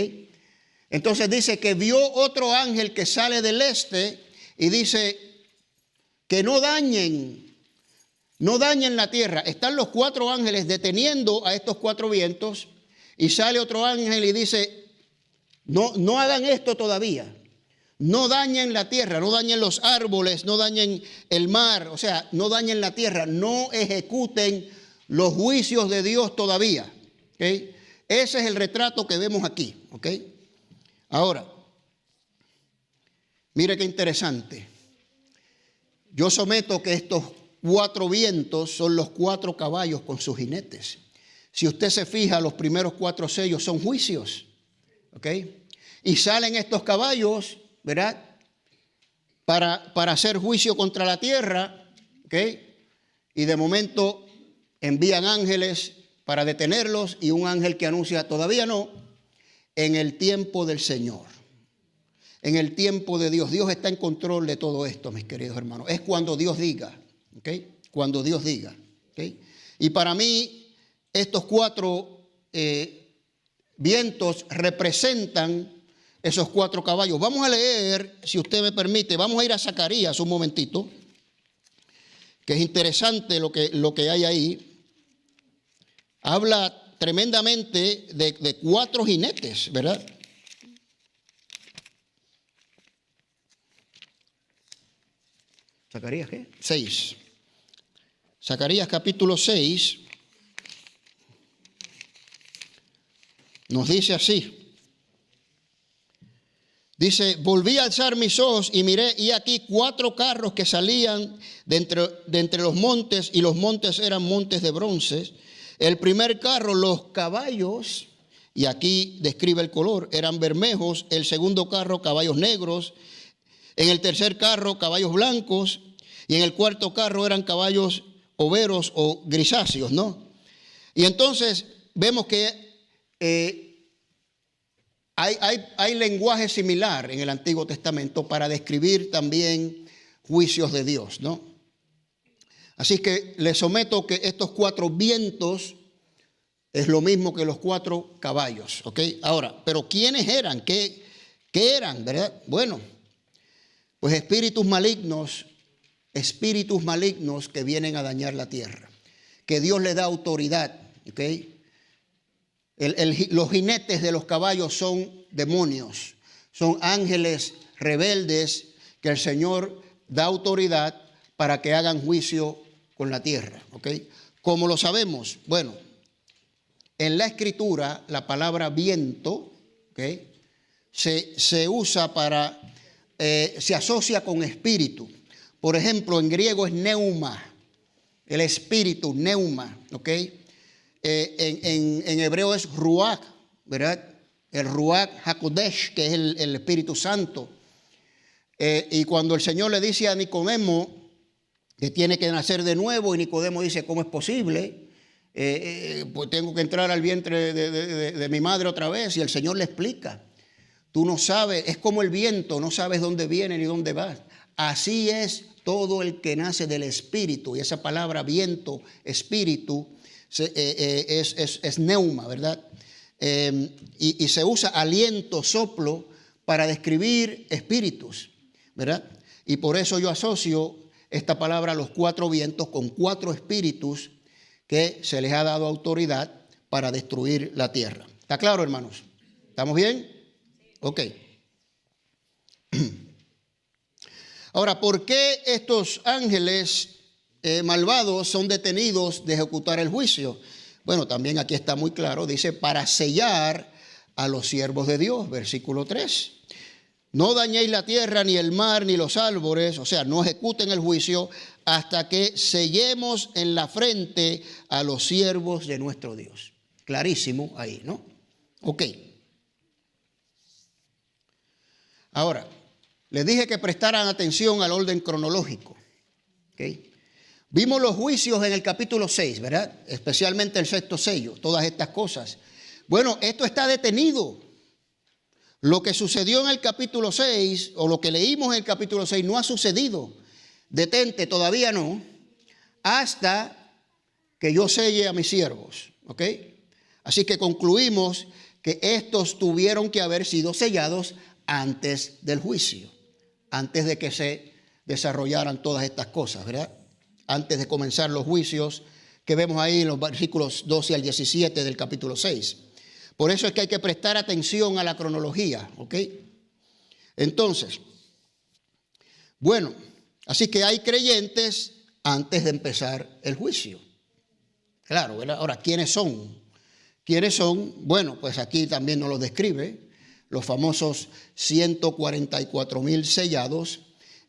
Entonces dice que vio otro ángel que sale del este y dice que no dañen la tierra. Están los cuatro ángeles deteniendo a estos cuatro vientos y sale otro ángel y dice, no hagan esto todavía. No dañen la tierra, no dañen los árboles, no dañen el mar, o sea, no dañen la tierra, no ejecuten los juicios de Dios todavía. ¿Okay? Ese es el retrato que vemos aquí. ¿Okay? Ahora, mire qué interesante. Yo someto que estos cuatro vientos son los cuatro caballos con sus jinetes. Si usted se fija, los primeros cuatro sellos son juicios. ¿Okay? Y salen estos caballos, ¿verdad?, para hacer juicio contra la tierra, ¿ok? Y de momento envían ángeles para detenerlos y un ángel que anuncia, todavía no, en el tiempo del Señor, en el tiempo de Dios. Dios está en control de todo esto, mis queridos hermanos. Es cuando Dios diga, ¿ok? Cuando Dios diga, ¿ok? Y para mí, estos cuatro vientos representan esos cuatro caballos. Vamos a leer, si usted me permite, vamos a ir a Zacarías un momentito, que es interesante lo que hay ahí. Habla tremendamente de cuatro jinetes, ¿verdad? ¿Zacarías qué? 6. Zacarías capítulo 6 nos dice así. Dice, volví a alzar mis ojos y miré, y aquí cuatro carros que salían de entre los montes, y los montes eran montes de bronce. El primer carro, los caballos, y aquí describe el color, eran bermejos. El segundo carro, caballos negros. En el tercer carro, caballos blancos. Y en el cuarto carro eran caballos overos o grisáceos, ¿no? Y entonces vemos que hay lenguaje similar en el Antiguo Testamento para describir también juicios de Dios, ¿no? Así que les someto que estos cuatro vientos es lo mismo que los cuatro caballos, ¿ok? Ahora, pero ¿quiénes eran? ¿Qué eran, verdad? Bueno, pues espíritus malignos que vienen a dañar la tierra, que Dios le da autoridad, ¿ok? Los jinetes de los caballos son demonios, son ángeles rebeldes que el Señor da autoridad para que hagan juicio con la tierra. ¿Ok? ¿Cómo lo sabemos? Bueno, en la Escritura la palabra viento, ¿ok?, se usa se asocia con espíritu. Por ejemplo, en griego es neuma. el espíritu, neuma, ¿ok? En hebreo es ruach, ¿verdad? El ruach hakodesh, que es el Espíritu Santo. Y cuando el Señor le dice a Nicodemo que tiene que nacer de nuevo, y Nicodemo dice, ¿cómo es posible? Pues tengo que entrar al vientre de mi madre otra vez. Y el Señor le explica, tú no sabes, es como el viento, no sabes dónde viene ni dónde va. Así es todo el que nace del Espíritu. Y esa palabra viento, espíritu, es neuma, ¿verdad? Y se usa aliento, soplo, para describir espíritus, ¿verdad? Y por eso yo asocio esta palabra a los 4 vientos con 4 espíritus que se les ha dado autoridad para destruir la tierra. ¿Está claro, hermanos? ¿Estamos bien? Ok. Ahora, ¿por qué estos ángeles malvados son detenidos de ejecutar el juicio? Bueno, también aquí está muy claro, dice, para sellar a los siervos de Dios, versículo 3. No dañéis la tierra, ni el mar, ni los árboles, o sea, no ejecuten el juicio hasta que sellemos en la frente a los siervos de nuestro Dios. Clarísimo ahí, ¿no? Ok. Ahora, les dije que prestaran atención al orden cronológico. ¿Okay? Vimos los juicios en el capítulo 6, ¿verdad? Especialmente el 6º sello, todas estas cosas. Bueno, esto está detenido. Lo que sucedió en el capítulo 6, o lo que leímos en el capítulo 6, no ha sucedido. Detente, todavía no, hasta que yo selle a mis siervos. ¿Ok? Así que concluimos que estos tuvieron que haber sido sellados antes del juicio, antes de que se desarrollaran todas estas cosas, ¿verdad? Antes de comenzar los juicios que vemos ahí en los versículos 12 al 17 del capítulo 6. Por eso es que hay que prestar atención a la cronología, ¿ok? Entonces, bueno, así que hay creyentes antes de empezar el juicio. Claro, ¿verdad? Ahora, ¿quiénes son? ¿Quiénes son? Bueno, pues aquí también nos lo describe, los famosos 144,000 sellados,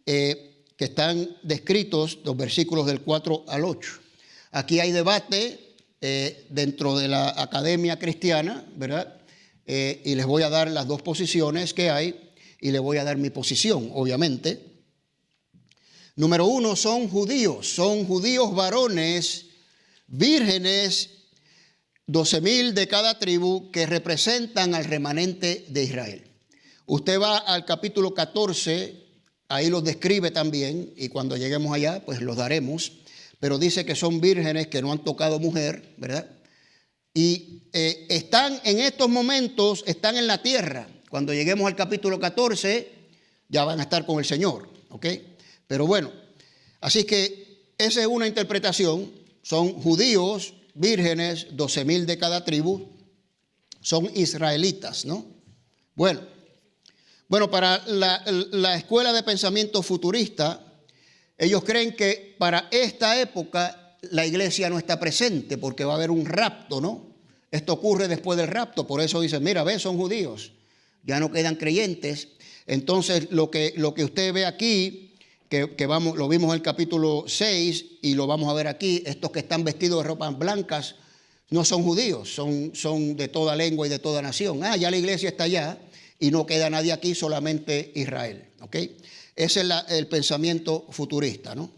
que están descritos los versículos del 4 al 8. Aquí hay debate dentro de la academia cristiana, ¿verdad? Y les voy a dar las 2 posiciones que hay y les voy a dar mi posición, obviamente. Número 1, son judíos varones, vírgenes, 12,000 de cada tribu que representan al remanente de Israel. Usted va al capítulo 14, ahí los describe también, y cuando lleguemos allá, pues los daremos. Pero dice que son vírgenes que no han tocado mujer, ¿verdad? Y están en estos momentos, están en la tierra. Cuando lleguemos al capítulo 14, ya van a estar con el Señor, ¿ok? Pero bueno, así que esa es una interpretación. Son judíos, vírgenes, 12,000 de cada tribu, son israelitas, ¿no? Bueno, para la escuela de pensamiento futurista, ellos creen que para esta época la iglesia no está presente porque va a haber un rapto, ¿no? Esto ocurre después del rapto, por eso dicen, mira, ve, son judíos, ya no quedan creyentes. Entonces, lo que usted ve aquí, lo vimos en el capítulo 6 y lo vamos a ver aquí, estos que están vestidos de ropas blancas no son judíos, son de toda lengua y de toda nación. Ya la iglesia está allá y no queda nadie aquí, solamente Israel, ¿ok? Ese es el pensamiento futurista, ¿no?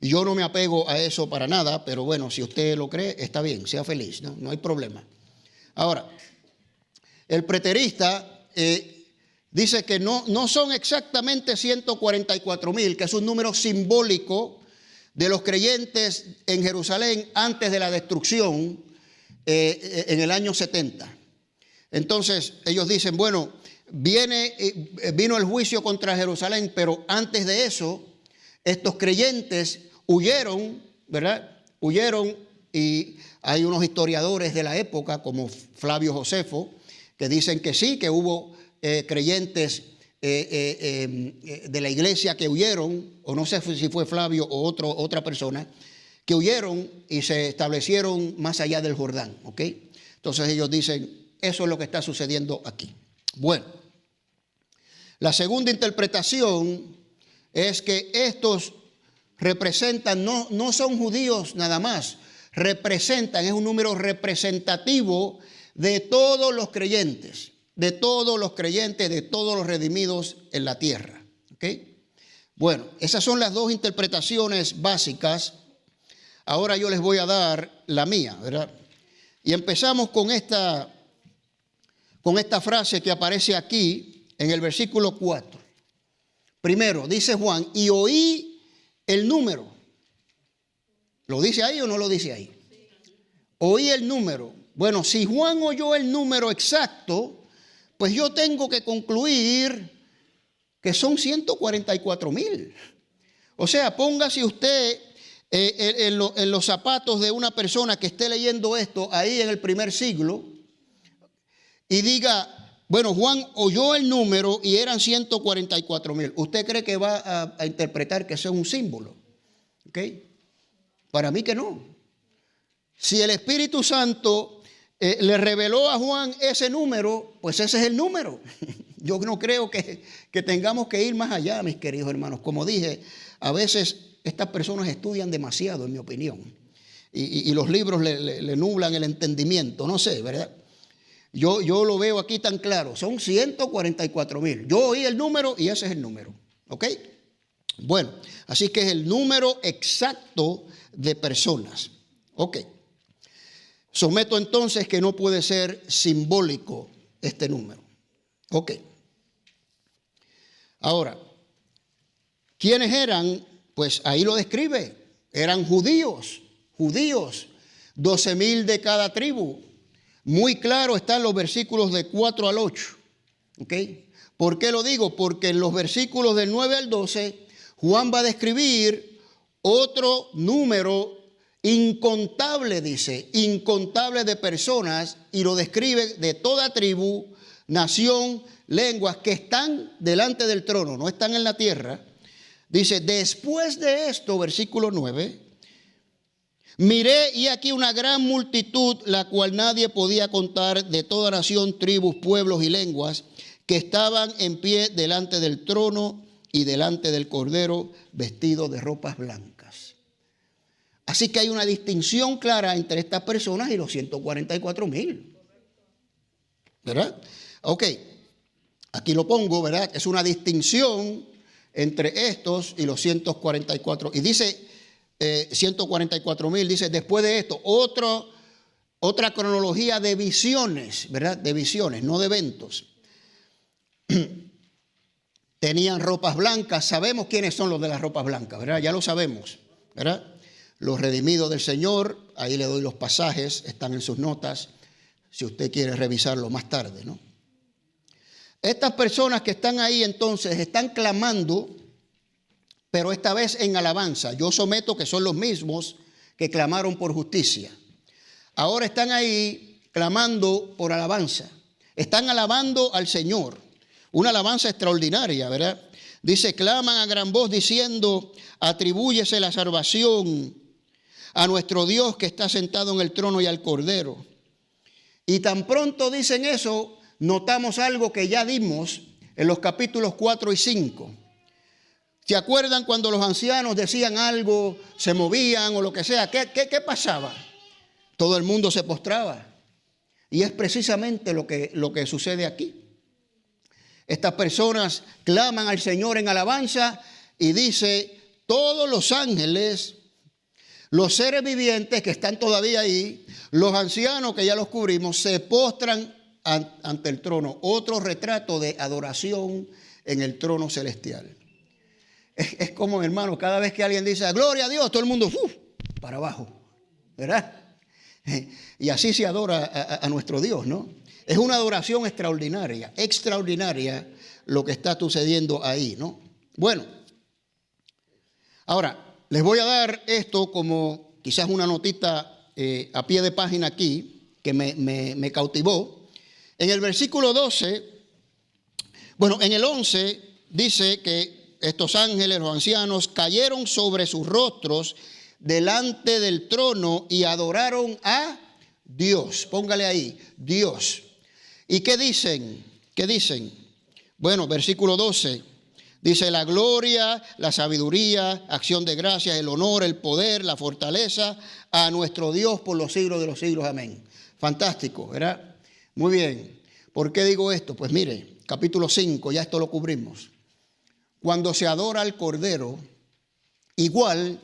Yo no me apego a eso para nada, pero bueno, si usted lo cree, está bien, sea feliz, no hay problema. Ahora, el preterista dice que no son exactamente 144,000, que es un número simbólico de los creyentes en Jerusalén antes de la destrucción en el año 70. Entonces, ellos dicen, bueno, vino el juicio contra Jerusalén, pero antes de eso, estos creyentes huyeron, ¿verdad? Huyeron, y hay unos historiadores de la época, como Flavio Josefo, que dicen que sí, que hubo creyentes de la iglesia que huyeron, o no sé si fue Flavio o otra persona, que huyeron y se establecieron más allá del Jordán, ¿ok? Entonces ellos dicen, eso es lo que está sucediendo aquí. Bueno, la segunda interpretación es que estos representan, no son judíos nada más, representan, es un número representativo de todos los creyentes, de todos los creyentes, de todos los redimidos en la tierra. ¿Ok? Bueno, esas son las dos interpretaciones básicas. Ahora yo les voy a dar la mía, ¿verdad? Y empezamos con esta frase que aparece aquí en el versículo 4. Primero, dice Juan, y oí el número. ¿Lo dice ahí o no lo dice ahí? Oí el número. Bueno, si Juan oyó el número exacto, pues yo tengo que concluir que son 144,000. O sea, póngase usted en los zapatos de una persona que esté leyendo esto ahí en el primer siglo y diga, bueno, Juan oyó el número y eran 144,000. ¿Usted cree que va a interpretar que eso es un símbolo? ¿Ok? Para mí que no. Si el Espíritu Santo le reveló a Juan ese número, pues ese es el número. Yo no creo que tengamos que ir más allá, mis queridos hermanos. Como dije, a veces estas personas estudian demasiado, en mi opinión. Y los libros le nublan el entendimiento, no sé, ¿verdad? Yo lo veo aquí tan claro, son 144,000. Yo oí el número y ese es el número, ¿ok? Bueno, así que es el número exacto de personas, ¿ok? Someto entonces que no puede ser simbólico este número, ¿ok? Ahora, ¿quiénes eran? Pues ahí lo describe, eran judíos, 12,000 de cada tribu. Muy claro están los versículos de 4 al 8. ¿Ok? ¿Por qué lo digo? Porque en los versículos del 9 al 12, Juan va a describir otro número incontable, dice, incontable de personas, y lo describe de toda tribu, nación, lenguas que están delante del trono, no están en la tierra. Dice, después de esto, versículo 9, miré y aquí una gran multitud, la cual nadie podía contar, de toda nación, tribus, pueblos y lenguas, que estaban en pie delante del trono y delante del Cordero, vestidos de ropas blancas. Así que hay una distinción clara entre estas personas y los 144,000. ¿Verdad? Ok, aquí lo pongo, ¿verdad? Es una distinción entre estos y los 144. Y dice 144,000, dice, después de esto, otra cronología de visiones, ¿verdad? De visiones, no de eventos. Tenían ropas blancas, sabemos quiénes son los de las ropas blancas, ¿verdad? Ya lo sabemos, ¿verdad? Los redimidos del Señor, ahí le doy los pasajes, están en sus notas, si usted quiere revisarlo más tarde, ¿no? Estas personas que están ahí entonces están clamando, pero esta vez en alabanza. Yo someto que son los mismos que clamaron por justicia. Ahora están ahí clamando por alabanza. Están alabando al Señor. Una alabanza extraordinaria, ¿verdad? Dice, claman a gran voz diciendo, atribúyese la salvación a nuestro Dios que está sentado en el trono y al Cordero. Y tan pronto dicen eso, notamos algo que ya dimos en los capítulos 4 y 5. ¿Se acuerdan cuando los ancianos decían algo, se movían o lo que sea? ¿Qué pasaba? Todo el mundo se postraba. Y es precisamente lo que sucede aquí. Estas personas claman al Señor en alabanza y dice, todos los ángeles, los seres vivientes que están todavía ahí, los ancianos que ya los cubrimos, se postran ante el trono. Otro retrato de adoración en el trono celestial. Es como, hermano, cada vez que alguien dice gloria a Dios, todo el mundo para abajo, ¿verdad? Y así se adora a nuestro Dios, ¿no? Es una adoración extraordinaria lo que está sucediendo ahí, ¿no? Bueno, ahora les voy a dar esto como quizás una notita a pie de página aquí que me cautivó. En el versículo 12, bueno, en el 11 dice que estos ángeles, los ancianos, cayeron sobre sus rostros delante del trono y adoraron a Dios. Póngale ahí, Dios. ¿Y qué dicen? ¿Qué dicen? Bueno, versículo 12. Dice la gloria, la sabiduría, acción de gracias, el honor, el poder, la fortaleza a nuestro Dios por los siglos de los siglos. Amén. Fantástico, ¿verdad? Muy bien. ¿Por qué digo esto? Pues mire, capítulo 5, ya esto lo cubrimos. Cuando se adora al Cordero, igual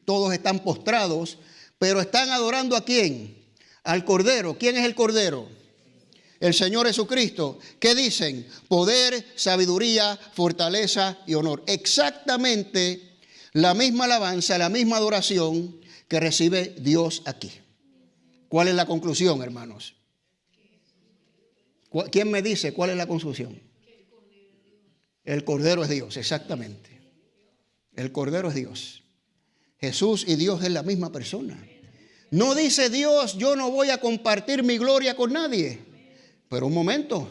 todos están postrados, pero están adorando ¿a quién? Al Cordero. ¿Quién es el Cordero? El Señor Jesucristo. ¿Qué dicen? Poder, sabiduría, fortaleza y honor. Exactamente la misma alabanza, la misma adoración que recibe Dios aquí. ¿Cuál es la conclusión, hermanos? ¿Quién me dice cuál es la conclusión? El Cordero es Dios, exactamente. El Cordero es Dios. Jesús y Dios es la misma persona. No dice Dios, yo no voy a compartir mi gloria con nadie. Pero un momento,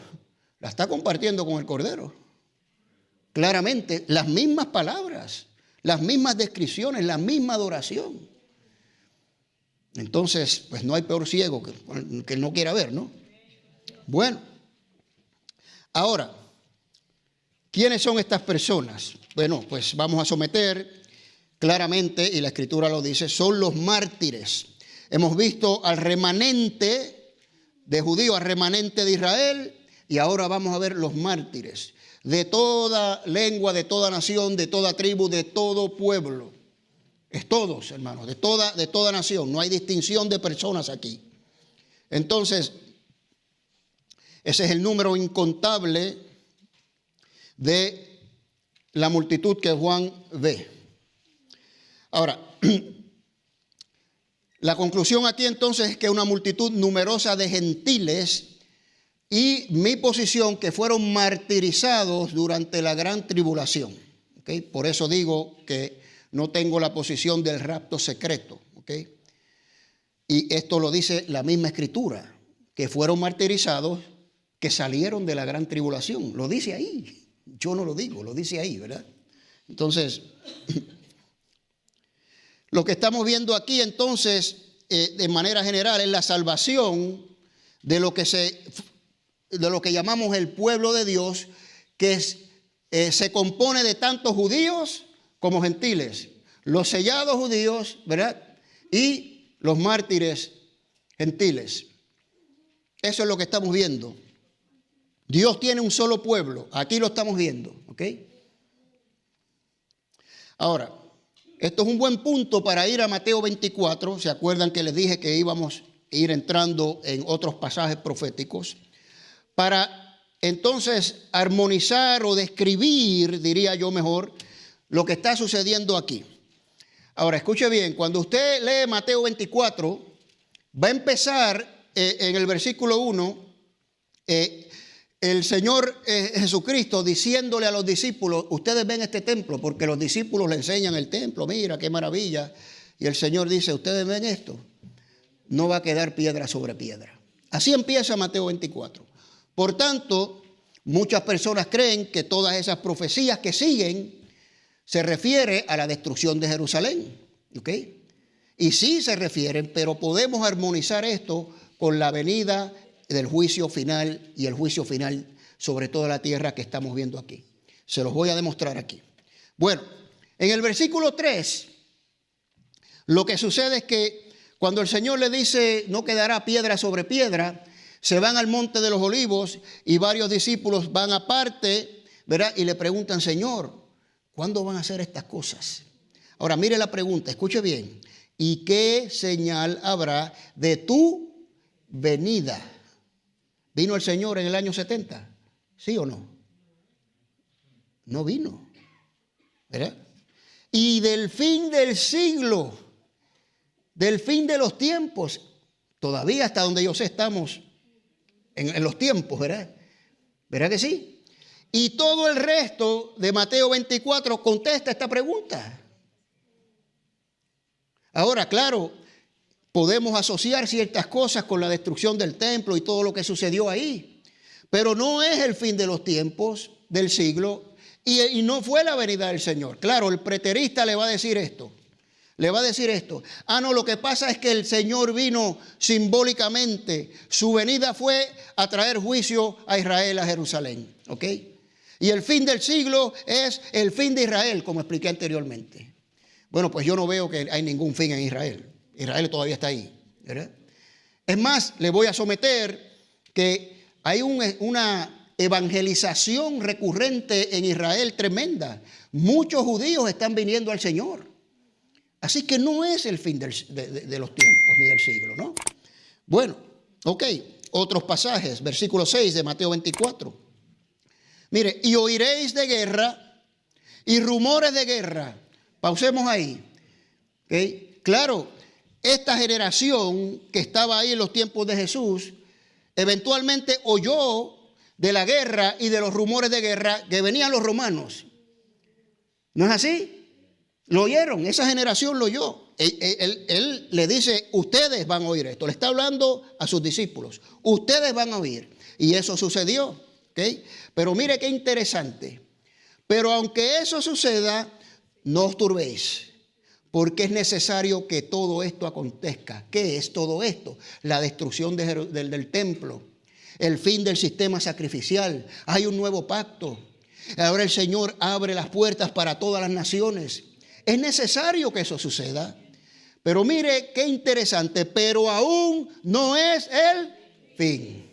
la está compartiendo con el Cordero. Claramente, las mismas palabras, las mismas descripciones, la misma adoración. Entonces, pues no hay peor ciego que no quiera ver, ¿no? Bueno, ahora, ¿quiénes son estas personas? Bueno, pues vamos a someter claramente, y la Escritura lo dice, son los mártires. Hemos visto al remanente de judíos, al remanente de Israel, y ahora vamos a ver los mártires de toda lengua, de toda nación, de toda tribu, de todo pueblo. Es todos, hermanos, de toda nación. No hay distinción de personas aquí. Entonces, ese es el número incontable de la multitud que Juan ve. Ahora, la conclusión aquí entonces es que una multitud numerosa de gentiles y mi posición que fueron martirizados durante la gran tribulación. ¿Okay? Por eso digo que no tengo la posición del rapto secreto. ¿Okay? Y esto lo dice la misma Escritura, que fueron martirizados, que salieron de la gran tribulación. Lo dice ahí. Yo no lo digo, lo dice ahí, ¿verdad? Entonces, lo que estamos viendo aquí entonces, de manera general, es la salvación de lo que llamamos el pueblo de Dios, que se compone de tanto judíos como gentiles. Los sellados judíos, ¿verdad? Y los mártires gentiles. Eso es lo que estamos viendo. Dios tiene un solo pueblo. Aquí lo estamos viendo, ¿ok? Ahora, esto es un buen punto para ir a Mateo 24. ¿Se acuerdan que les dije que íbamos a ir entrando en otros pasajes proféticos? Para entonces armonizar o describir, diría yo mejor, lo que está sucediendo aquí. Ahora, escuche bien, cuando usted lee Mateo 24, va a empezar en el versículo 1, el Señor Jesucristo diciéndole a los discípulos, ustedes ven este templo, porque los discípulos le enseñan el templo, mira qué maravilla. Y el Señor dice, ustedes ven esto, no va a quedar piedra sobre piedra. Así empieza Mateo 24. Por tanto, muchas personas creen que todas esas profecías que siguen se refiere a la destrucción de Jerusalén. ¿Ok? Y sí se refieren, pero podemos armonizar esto con la venida del juicio final y el juicio final sobre toda la tierra que estamos viendo aquí. Se los voy a demostrar aquí. Bueno, en el versículo 3, lo que sucede es que cuando el Señor le dice no quedará piedra sobre piedra, se van al monte de los olivos y varios discípulos van aparte, ¿verdad? Y le preguntan, Señor, ¿cuándo van a hacer estas cosas? Ahora mire la pregunta, escuche bien. ¿Y qué señal habrá de tu venida? ¿Vino el Señor en el año 70? ¿Sí o no? No vino, ¿verdad? Y del fin del siglo, del fin de los tiempos, todavía hasta donde yo sé estamos en los tiempos, ¿verdad? ¿Verdad que sí? Y todo el resto de Mateo 24 contesta esta pregunta. Ahora, claro, podemos asociar ciertas cosas con la destrucción del templo y todo lo que sucedió ahí. Pero no es el fin de los tiempos del siglo y no fue la venida del Señor. Claro, el preterista le va a decir esto. Le va a decir esto. Ah, no, lo que pasa es que el Señor vino simbólicamente. Su venida fue a traer juicio a Israel, a Jerusalén. ¿Ok? Y el fin del siglo es el fin de Israel, como expliqué anteriormente. Bueno, pues yo no veo que hay ningún fin en Israel. Israel todavía está ahí, ¿verdad? Es más, le voy a someter que hay una evangelización recurrente en Israel tremenda. Muchos judíos están viniendo al Señor. Así que no es el fin de los tiempos ni del siglo, ¿no? Bueno, ok. Otros pasajes, versículo 6 de Mateo 24. Mire, y oiréis de guerra y rumores de guerra. Pausemos ahí. ¿Okay? Claro, esta generación que estaba ahí en los tiempos de Jesús, eventualmente oyó de la guerra y de los rumores de guerra que venían los romanos. ¿No es así? Lo oyeron, esa generación lo oyó. Él le dice, ustedes van a oír esto. Le está hablando a sus discípulos. Ustedes van a oír. Y eso sucedió. ¿Okay? Pero mire qué interesante. Pero aunque eso suceda, no os turbéis, porque es necesario que todo esto acontezca. ¿Qué es todo esto? La destrucción del templo, el fin del sistema sacrificial. Hay un nuevo pacto. Ahora el Señor abre las puertas para todas las naciones. Es necesario que eso suceda. Pero mire qué interesante, pero aún no es el fin.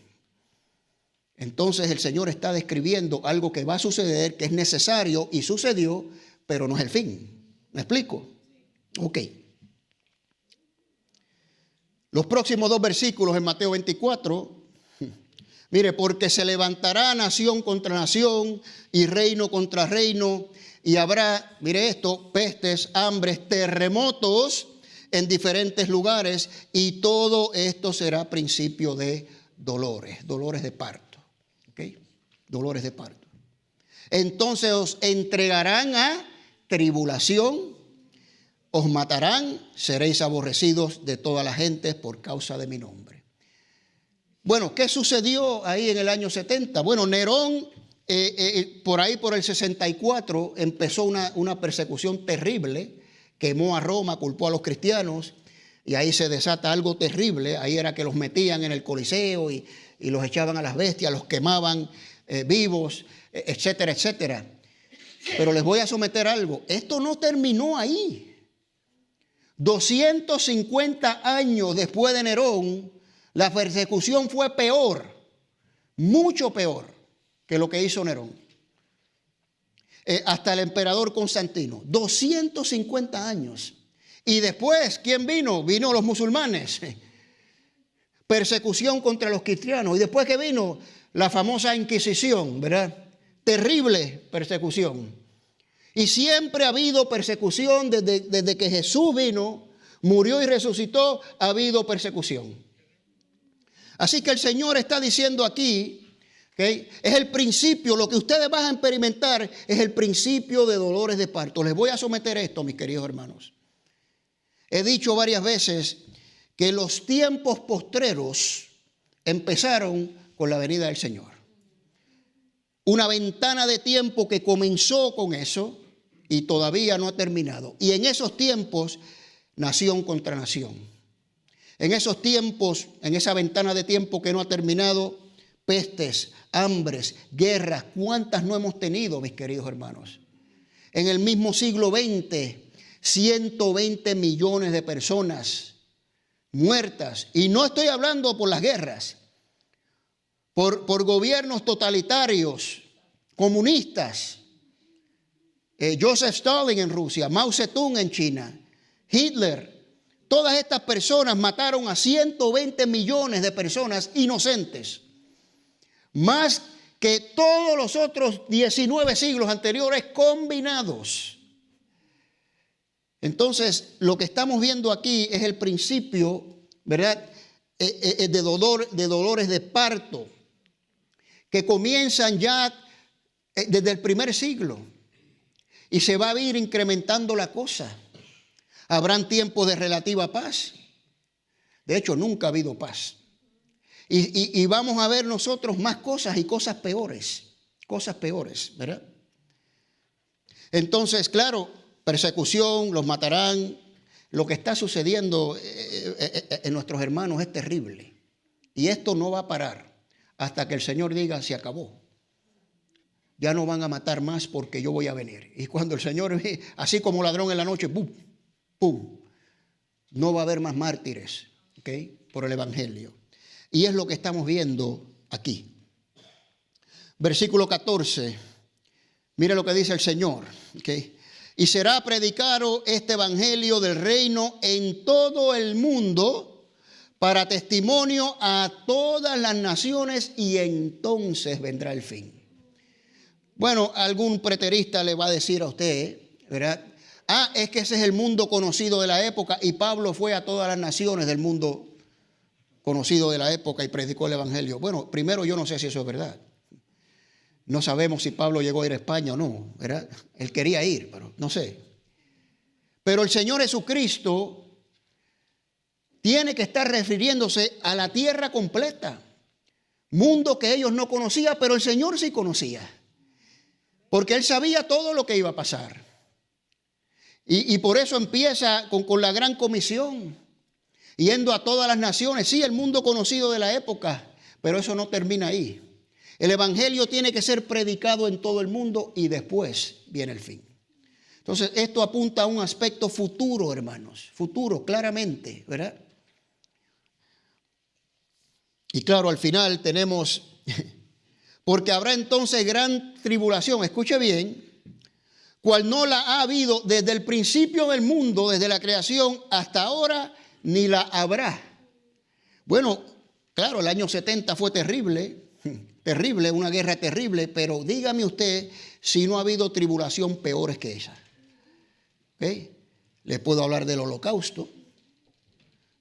Entonces el Señor está describiendo algo que va a suceder, que es necesario y sucedió, pero no es el fin. ¿Me explico? Ok. Los próximos dos versículos en Mateo 24. Mire, porque se levantará nación contra nación y reino contra reino. Y habrá, mire esto, pestes, hambres, terremotos en diferentes lugares. Y todo esto será principio de dolores, dolores de parto. ¿Okay? Dolores de parto. Entonces os entregarán a tribulación, os matarán, seréis aborrecidos de todas las gentes por causa de mi nombre. Bueno, ¿qué sucedió ahí en el año 70? Bueno, Nerón, por ahí por el 64, empezó una persecución terrible. Quemó a Roma, culpó a los cristianos y ahí se desata algo terrible. Ahí era que los metían en el Coliseo y los echaban a las bestias, los quemaban vivos, etcétera, etcétera. Pero les voy a someter algo. Esto no terminó ahí. 250 años después de Nerón, la persecución fue peor, mucho peor que lo que hizo Nerón. Hasta el emperador Constantino. 250 años. Y después, ¿quién vino? Vino los musulmanes. Persecución contra los cristianos. Y después que vino la famosa Inquisición, ¿verdad? Terrible persecución. Y siempre ha habido persecución desde que Jesús vino, murió y resucitó, ha habido persecución. Así que el Señor está diciendo aquí, ¿okay? Es el principio, lo que ustedes van a experimentar es el principio de dolores de parto. Les voy a someter esto, mis queridos hermanos. He dicho varias veces que los tiempos postreros empezaron con la venida del Señor. Una ventana de tiempo que comenzó con eso y todavía no ha terminado. Y en esos tiempos, nación contra nación. En esos tiempos, en esa ventana de tiempo que no ha terminado, pestes, hambres, guerras. ¿Cuántas no hemos tenido, mis queridos hermanos? En el mismo siglo XX, 120 millones de personas muertas. Y no estoy hablando por las guerras, por gobiernos totalitarios, comunistas. Joseph Stalin en Rusia, Mao Zedong en China, Hitler. Todas estas personas mataron a 120 millones de personas inocentes. Más que todos los otros 19 siglos anteriores combinados. Entonces, lo que estamos viendo aquí es el principio, ¿verdad? De dolores de parto, que comienzan ya desde el primer siglo. Y se va a ir incrementando la cosa. Habrán tiempos de relativa paz. De hecho, nunca ha habido paz. Y vamos a ver nosotros más cosas y cosas peores. Cosas peores, ¿verdad? Entonces, claro, persecución, los matarán. Lo que está sucediendo en nuestros hermanos es terrible. Y esto no va a parar hasta que el Señor diga, se acabó. ya no van a matar más porque yo voy a venir. Y cuando el Señor, así como ladrón en la noche, ¡pum! ¡Pum! No va a haber más mártires, ¿ok? Por el Evangelio. Y es lo que estamos viendo aquí. Versículo 14. Mire lo que dice el Señor, ¿ok? Y será predicado este Evangelio del reino en todo el mundo para testimonio a todas las naciones y entonces vendrá el fin. Bueno, algún preterista le va a decir a usted, ¿verdad? Es que ese es el mundo conocido de la época y Pablo fue a todas las naciones del mundo conocido de la época y predicó el Evangelio. Bueno, primero yo no sé si eso es verdad. No sabemos si Pablo llegó a ir a España o no, ¿verdad? Él quería ir, pero no sé. Pero el Señor Jesucristo tiene que estar refiriéndose a la tierra completa. Mundo que ellos no conocían, pero el Señor sí conocía. Porque Él sabía todo lo que iba a pasar. Y por eso empieza con la gran comisión. Yendo a todas las naciones. Sí, el mundo conocido de la época. Pero eso no termina ahí. El Evangelio tiene que ser predicado en todo el mundo y después viene el fin. Entonces, esto apunta a un aspecto futuro, hermanos. Futuro, claramente, ¿verdad? Y claro, al final tenemos, porque habrá entonces gran tribulación, escuche bien, cual no la ha habido desde el principio del mundo, desde la creación hasta ahora, ni la habrá. Bueno, claro, el año 70 fue terrible, una guerra terrible, pero dígame usted si no ha habido tribulación peores que esa. ¿Okay? Les puedo hablar del Holocausto,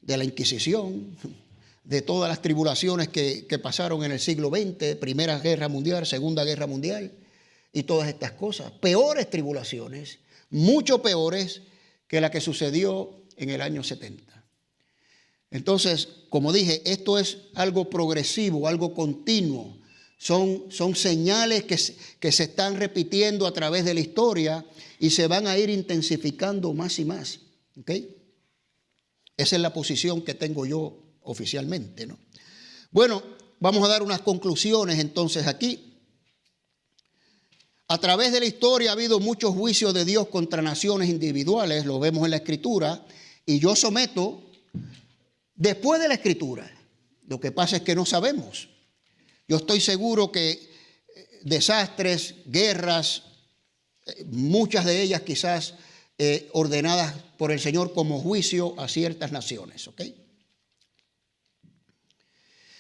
de la Inquisición, de todas las tribulaciones que pasaron en el siglo XX, Primera Guerra Mundial, Segunda Guerra Mundial y todas estas cosas. Peores tribulaciones, mucho peores que la que sucedió en el año 70. Entonces, como dije, esto es algo progresivo, algo continuo. Son señales que se están repitiendo a través de la historia y se van a ir intensificando más y más. ¿Okay? Esa es la posición que tengo yo oficialmente, ¿no? Bueno, vamos a dar unas conclusiones entonces aquí. A través de la historia ha habido muchos juicios de Dios contra naciones individuales, lo vemos en la Escritura, y yo someto, después de la Escritura, lo que pasa es que no sabemos. Yo estoy seguro que desastres, guerras, muchas de ellas quizás ordenadas por el Señor como juicio a ciertas naciones, ¿ok?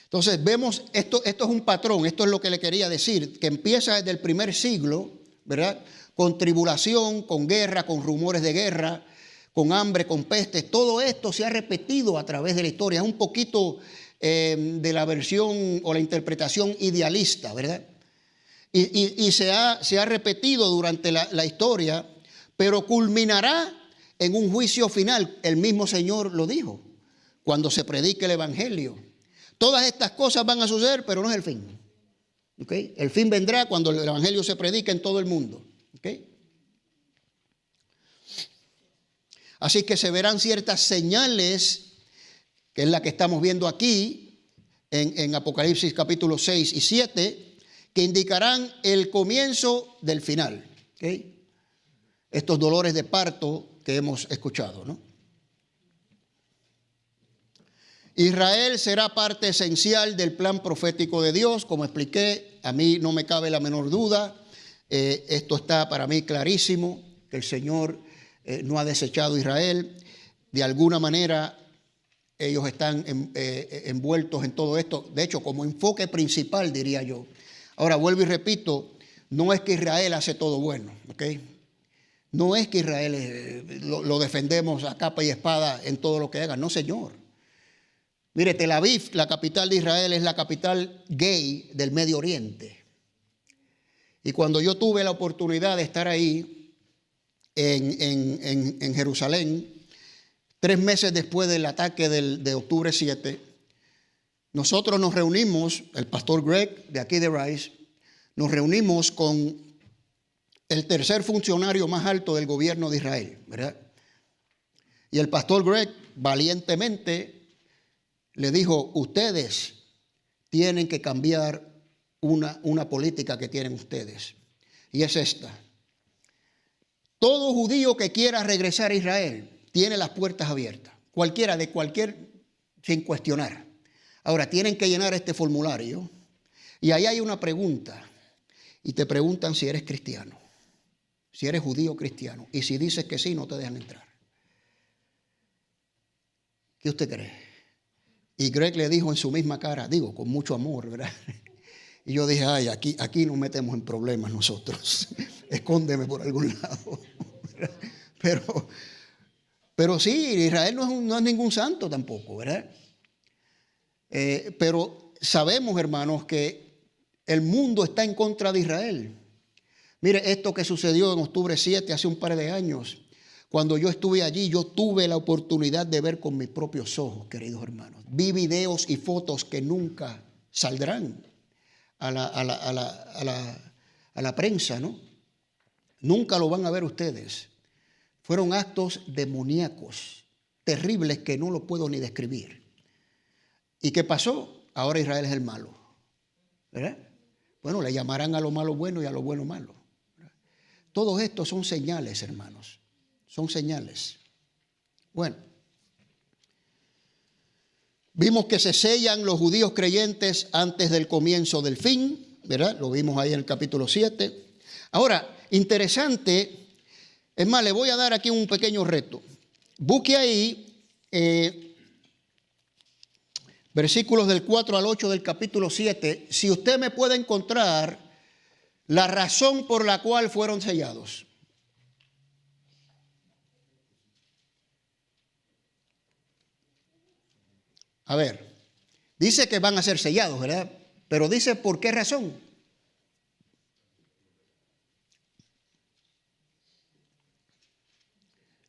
Entonces vemos, esto es un patrón, esto es lo que le quería decir, que empieza desde el primer siglo, ¿verdad? Con tribulación, con guerra, con rumores de guerra, con hambre, con peste. Todo esto se ha repetido a través de la historia. Es un poquito de la versión o la interpretación idealista, ¿verdad? Y se ha repetido durante la historia, pero culminará en un juicio final. El mismo Señor lo dijo, cuando se predique el Evangelio. Todas estas cosas van a suceder, pero no es el fin. ¿Okay? El fin vendrá cuando el Evangelio se predique en todo el mundo. ¿Okay? Así que se verán ciertas señales, que es la que estamos viendo aquí, en Apocalipsis capítulo 6 y 7, que indicarán el comienzo del final. ¿Okay? Estos dolores de parto que hemos escuchado, ¿no? Israel será parte esencial del plan profético de Dios, como expliqué, a mí no me cabe la menor duda, esto está para mí clarísimo, que el Señor no ha desechado a Israel, de alguna manera ellos están envueltos en todo esto, de hecho como enfoque principal diría yo. Ahora vuelvo y repito, no es que Israel hace todo bueno, ¿ok? No es que Israel lo defendemos a capa y espada en todo lo que hagan, no señor. Mire, Tel Aviv, la capital de Israel, es la capital gay del Medio Oriente. Y cuando yo tuve la oportunidad de estar ahí, en Jerusalén, 3 meses después del ataque de octubre 7, nosotros nos reunimos, el pastor Greg de aquí de Rice, nos reunimos con el tercer funcionario más alto del gobierno de Israel, ¿verdad? Y el pastor Greg valientemente le dijo, ustedes tienen que cambiar una política que tienen ustedes. Y es esta. Todo judío que quiera regresar a Israel tiene las puertas abiertas. Cualquiera, sin cuestionar. Ahora, tienen que llenar este formulario. Y ahí hay una pregunta. Y te preguntan si eres cristiano. Si eres judío o cristiano. Y si dices que sí, no te dejan entrar. ¿Qué usted cree? Y Greg le dijo en su misma cara, digo, con mucho amor, ¿verdad? Y yo dije, ay, aquí nos metemos en problemas nosotros. Escóndeme por algún lado. Pero sí, Israel no es ningún santo tampoco, ¿verdad? Pero sabemos, hermanos, que el mundo está en contra de Israel. Mire, esto que sucedió en octubre 7, hace un par de años. Cuando yo estuve allí, yo tuve la oportunidad de ver con mis propios ojos, queridos hermanos. Vi videos y fotos que nunca saldrán a la prensa, ¿no? Nunca lo van a ver ustedes. Fueron actos demoníacos, terribles, que no lo puedo ni describir. ¿Y qué pasó? Ahora Israel es el malo, ¿verdad? Bueno, le llamarán a lo malo bueno y a lo bueno malo. Todos estos son señales, hermanos. Son señales. Bueno, vimos que se sellan los judíos creyentes antes del comienzo del fin, ¿verdad? Lo vimos ahí en el capítulo 7. Ahora, interesante, es más, le voy a dar aquí un pequeño reto. Busque ahí versículos del 4 al 8 del capítulo 7, si usted me puede encontrar la razón por la cual fueron sellados. A ver, dice que van a ser sellados, ¿verdad? Pero dice por qué razón.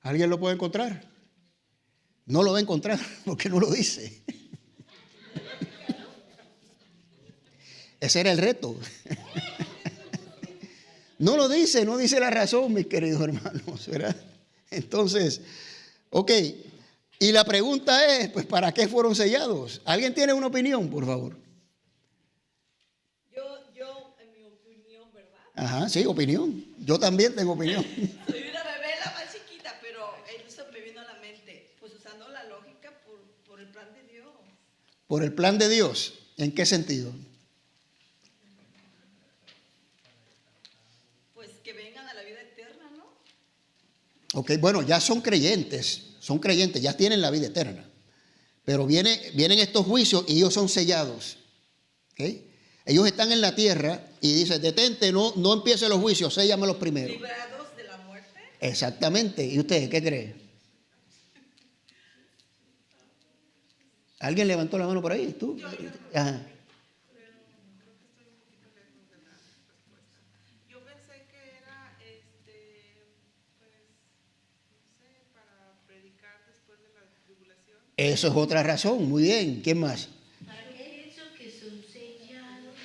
¿Alguien lo puede encontrar? No lo va a encontrar porque no lo dice. Ese era el reto. No lo dice, no dice la razón, mis queridos hermanos, ¿verdad? Entonces, ok. Y la pregunta es, pues, ¿para qué fueron sellados? ¿Alguien tiene una opinión, por favor? Yo, en mi opinión, ¿verdad? Ajá, sí, opinión. Yo también tengo opinión. Soy una bebé la más chiquita, pero eso me vino a la mente. Pues usando la lógica por el plan de Dios. ¿Por el plan de Dios? ¿En qué sentido? Pues que vengan a la vida eterna, ¿no? Ok, bueno, ya son creyentes, ya tienen la vida eterna. Pero vienen estos juicios y ellos son sellados. ¿Okay? Ellos están en la tierra y dicen, detente, no empiece los juicios, séllamelos primero. Librados de la muerte. Exactamente. ¿Y usted qué cree? ¿Alguien levantó la mano por ahí? ¿Tú? Ajá. Yo pensé que era, pues, no sé, para predicar después de la tribulación. Eso es otra razón. Muy bien. ¿Quién más? ¿Para qué eso que son sellados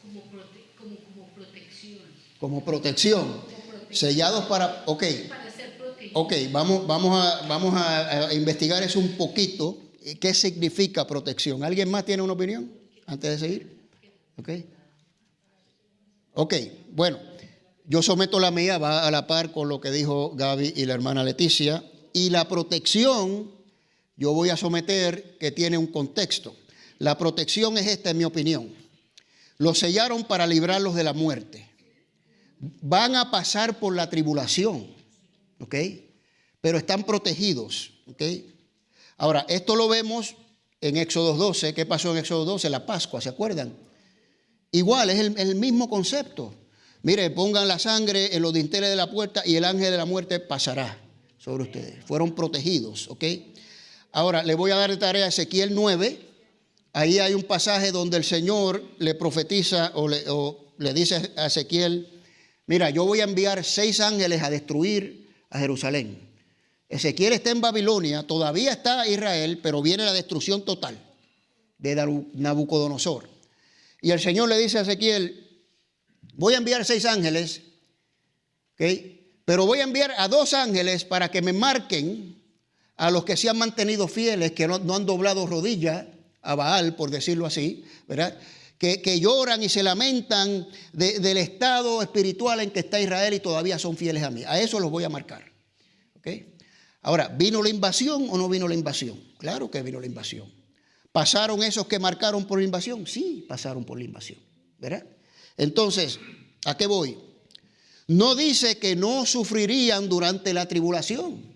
como protección? Como protección. Sellados para... Ok. Para ser protegidos. Ok, vamos a investigar eso un poquito. ¿Qué significa protección? ¿Alguien más tiene una opinión antes de seguir? Ok, bueno, yo someto la mía, va a la par con lo que dijo Gaby y la hermana Leticia. Y la protección, yo voy a someter que tiene un contexto. La protección es esta, en mi opinión. Los sellaron para librarlos de la muerte. Van a pasar por la tribulación, ¿ok? Pero están protegidos, ¿ok? Ahora, esto lo vemos en Éxodo 12. ¿Qué pasó en Éxodo 12? La Pascua, ¿se acuerdan? Igual, es el mismo concepto. Mire, pongan la sangre en los dinteles de la puerta y el ángel de la muerte pasará sobre ustedes. Fueron protegidos, ¿ok? Ahora, le voy a dar de tarea a Ezequiel 9. Ahí hay un pasaje donde el Señor le profetiza o le dice a Ezequiel, mira, yo voy a enviar 6 ángeles a destruir a Jerusalén. Ezequiel está en Babilonia, todavía está Israel, pero viene la destrucción total de Nabucodonosor. Y el Señor le dice a Ezequiel, voy a enviar 6 ángeles, ¿okay? Pero voy a enviar a 2 ángeles para que me marquen a los que se han mantenido fieles, que no han doblado rodilla a Baal, por decirlo así, ¿verdad? que lloran y se lamentan del estado espiritual en que está Israel y todavía son fieles a mí. A eso los voy a marcar. ¿Okay? Ahora, ¿vino la invasión o no vino la invasión? Claro que vino la invasión. ¿Pasaron esos que marcaron por la invasión? Sí, pasaron por la invasión. ¿Verdad? Entonces, ¿a qué voy? No dice que no sufrirían durante la tribulación.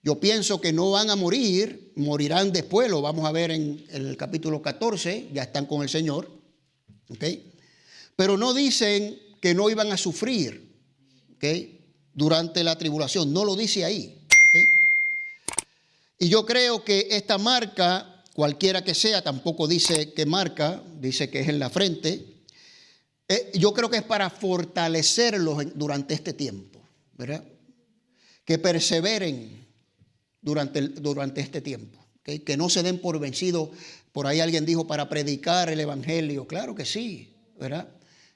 Yo pienso que no van a morir, morirán después, lo vamos a ver en el capítulo 14, ya están con el Señor. ¿Okay? Pero no dicen que no iban a sufrir, ¿okay?, durante la tribulación, no lo dice ahí. ¿Okay? Y yo creo que esta marca, cualquiera que sea, tampoco dice qué marca, dice que es en la frente. Yo creo que es para fortalecerlos durante este tiempo, ¿verdad? Que perseveren durante este tiempo, ¿okay? Que no se den por vencidos. Por ahí alguien dijo para predicar el evangelio. Claro que sí, ¿verdad?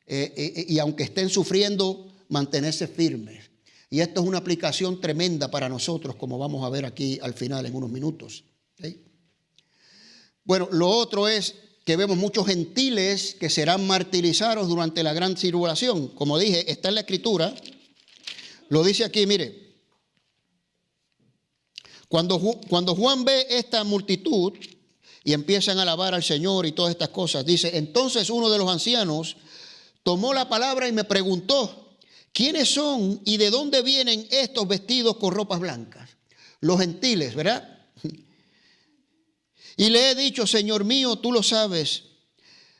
Y aunque estén sufriendo, mantenerse firmes. Y esto es una aplicación tremenda para nosotros, como vamos a ver aquí al final en unos minutos. ¿Okay? Bueno, lo otro es que vemos muchos gentiles que serán martirizados durante la gran tribulación. Como dije, está en la Escritura. Lo dice aquí, mire. Cuando Juan ve esta multitud y empiezan a alabar al Señor y todas estas cosas, dice, entonces uno de los ancianos tomó la palabra y me preguntó, ¿quiénes son y de dónde vienen estos vestidos con ropas blancas? Los gentiles, ¿verdad? Y le he dicho, Señor mío, tú lo sabes.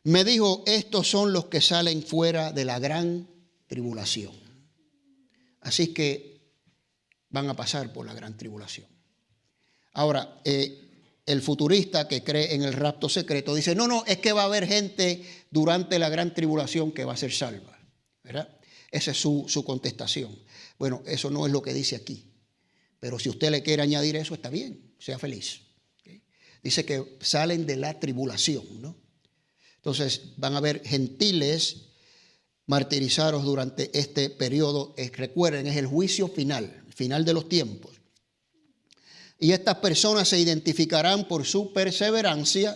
Me dijo, estos son los que salen fuera de la gran tribulación. Así que van a pasar por la gran tribulación. Ahora, el futurista que cree en el rapto secreto dice, no, es que va a haber gente durante la gran tribulación que va a ser salva, ¿verdad? Esa es su contestación. Bueno, eso no es lo que dice aquí. Pero si usted le quiere añadir eso, está bien, sea feliz. ¿Okay? Dice que salen de la tribulación, ¿no? Entonces van a haber gentiles martirizados durante este periodo. Recuerden, es el juicio final de los tiempos. Y estas personas se identificarán por su perseverancia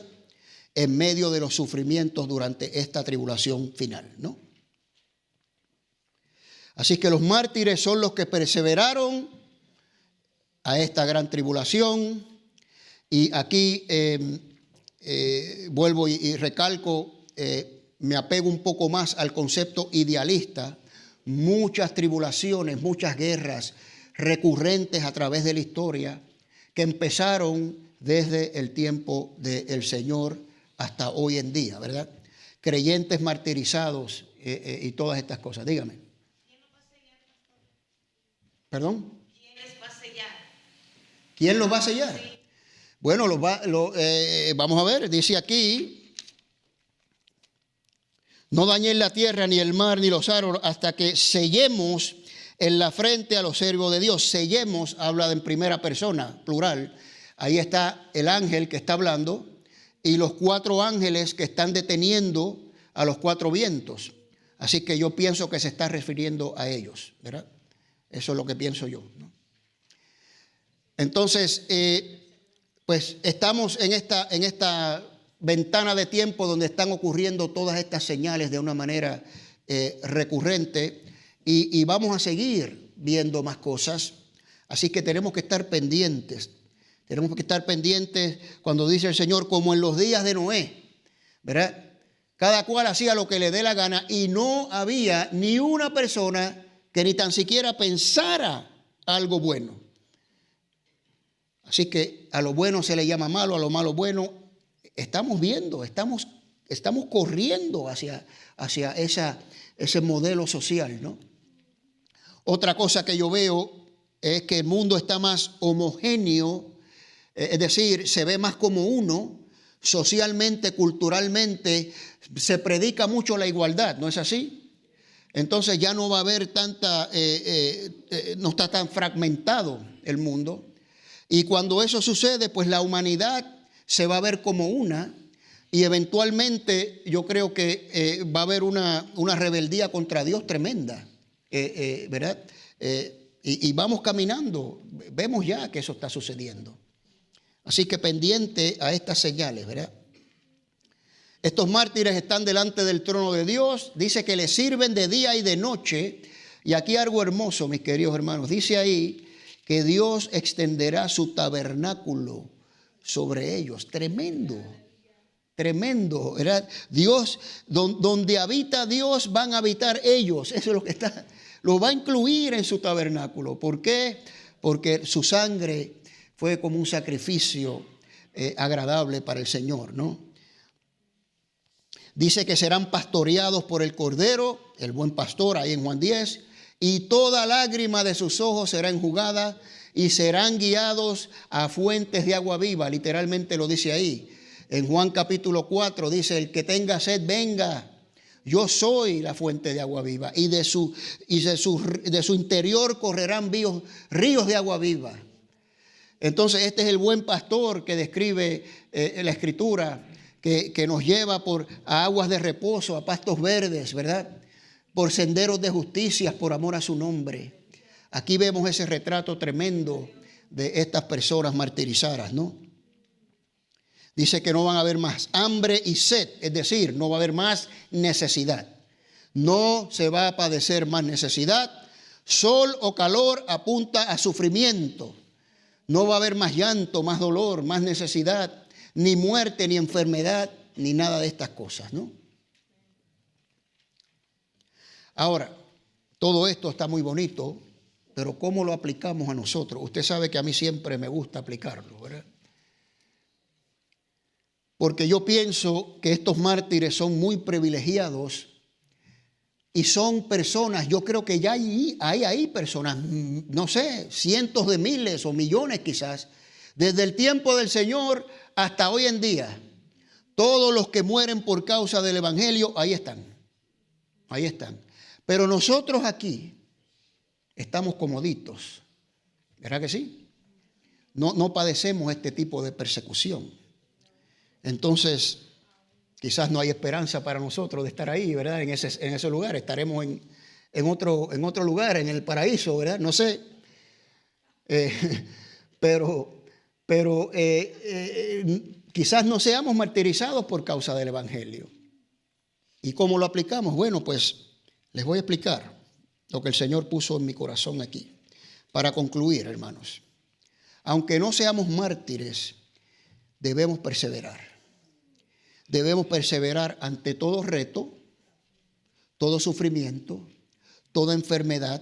en medio de los sufrimientos durante esta tribulación final, ¿no? Así que los mártires son los que perseveraron a esta gran tribulación. Y aquí vuelvo y recalco, me apego un poco más al concepto idealista. Muchas tribulaciones, muchas guerras recurrentes a través de la historia que empezaron desde el tiempo del Señor hasta hoy en día, ¿verdad? Creyentes martirizados y todas estas cosas. Dígame. ¿Perdón? ¿Quién les va a sellar? ¿Quién los va a sellar? Sí. Bueno, vamos a ver, dice aquí, no dañéis la tierra, ni el mar, ni los árboles, hasta que sellemos en la frente a los siervos de Dios. Sellemos, habla en primera persona, plural. Ahí está el ángel que está hablando y los 4 ángeles que están deteniendo a los 4 vientos. Así que yo pienso que se está refiriendo a ellos, ¿verdad? Eso es lo que pienso yo, ¿no? Entonces, pues estamos en esta ventana de tiempo donde están ocurriendo todas estas señales de una manera recurrente y vamos a seguir viendo más cosas. Así que tenemos que estar pendientes. Tenemos que estar pendientes cuando dice el Señor, como en los días de Noé, ¿verdad? Cada cual hacía lo que le dé la gana y no había ni una persona que ni tan siquiera pensara algo bueno. Así que a lo bueno se le llama malo, a lo malo bueno. Estamos viendo, estamos corriendo hacia ese modelo social, ¿no? Otra cosa que yo veo es que el mundo está más homogéneo, es decir, se ve más como uno, socialmente, culturalmente, se predica mucho la igualdad, ¿no es así? Entonces ya no va a haber no está tan fragmentado el mundo. Y cuando eso sucede, pues la humanidad se va a ver como una y eventualmente yo creo que va a haber una rebeldía contra Dios tremenda, ¿verdad? Y vamos caminando, vemos ya que eso está sucediendo. Así que pendiente a estas señales, ¿verdad? Estos mártires están delante del trono de Dios. Dice que le sirven de día y de noche. Y aquí algo hermoso, mis queridos hermanos. Dice ahí que Dios extenderá su tabernáculo sobre ellos. Tremendo. Tremendo, ¿verdad? Dios, donde habita Dios, van a habitar ellos. Eso es lo que está. Lo va a incluir en su tabernáculo. ¿Por qué? Porque su sangre fue como un sacrificio agradable para el Señor, ¿no? Dice que serán pastoreados por el Cordero, el buen pastor, ahí en Juan 10, y toda lágrima de sus ojos será enjugada y serán guiados a fuentes de agua viva. Literalmente lo dice ahí. En Juan capítulo 4 dice, el que tenga sed, venga. Yo soy la fuente de agua viva. Y de su interior correrán ríos de agua viva. Entonces este es el buen pastor que describe la Escritura, que nos lleva a aguas de reposo, a pastos verdes, ¿verdad? Por senderos de justicia, por amor a su nombre. Aquí vemos ese retrato tremendo de estas personas martirizadas, ¿no? Dice que no van a haber más hambre y sed, es decir, no va a haber más necesidad. No se va a padecer más necesidad. Sol o calor apunta a sufrimiento. No va a haber más llanto, más dolor, más necesidad, ni muerte, ni enfermedad, ni nada de estas cosas, ¿no? Ahora, todo esto está muy bonito, pero ¿cómo lo aplicamos a nosotros? Usted sabe que a mí siempre me gusta aplicarlo, ¿verdad? Porque yo pienso que estos mártires son muy privilegiados y son personas, yo creo que ya hay personas, no sé, cientos de miles o millones quizás, desde el tiempo del Señor hasta hoy en día. Todos los que mueren por causa del Evangelio, ahí están. Ahí están. Pero nosotros aquí estamos comoditos. ¿Verdad que sí? No padecemos este tipo de persecución. Entonces, quizás no hay esperanza para nosotros de estar ahí, ¿verdad? En ese lugar. Estaremos en otro lugar, en el paraíso, ¿verdad? No sé. Pero quizás no seamos martirizados por causa del Evangelio. ¿Y cómo lo aplicamos? Bueno, pues les voy a explicar lo que el Señor puso en mi corazón aquí. Para concluir, hermanos, aunque no seamos mártires, debemos perseverar. Debemos perseverar ante todo reto, todo sufrimiento, toda enfermedad,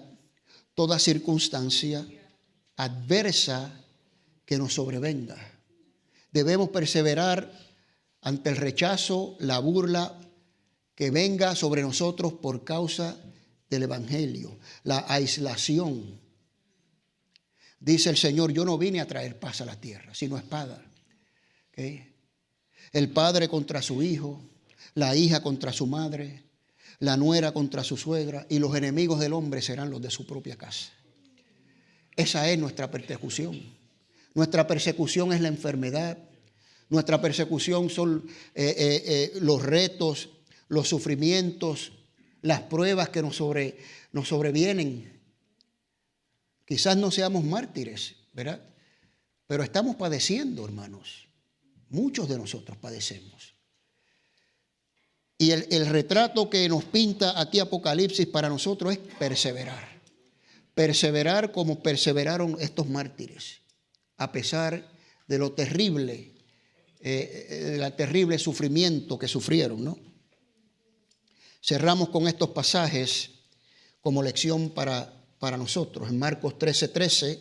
toda circunstancia adversa que nos sobrevenga. Debemos perseverar ante el rechazo, la burla que venga sobre nosotros por causa del Evangelio, la aislación. Dice el Señor, yo no vine a traer paz a la tierra, sino espada. ¿Okay? El padre contra su hijo, la hija contra su madre, la nuera contra su suegra, y los enemigos del hombre serán los de su propia casa. Esa es nuestra persecución. Nuestra persecución es la enfermedad. Nuestra persecución son los retos, los sufrimientos, las pruebas que nos sobrevienen. Quizás no seamos mártires, ¿verdad? Pero estamos padeciendo, hermanos. Muchos de nosotros padecemos. Y el retrato que nos pinta aquí Apocalipsis para nosotros es perseverar. Perseverar como perseveraron estos mártires, a pesar de lo terrible, del terrible sufrimiento que sufrieron, ¿no? Cerramos con estos pasajes como lección para nosotros. En Marcos 13:13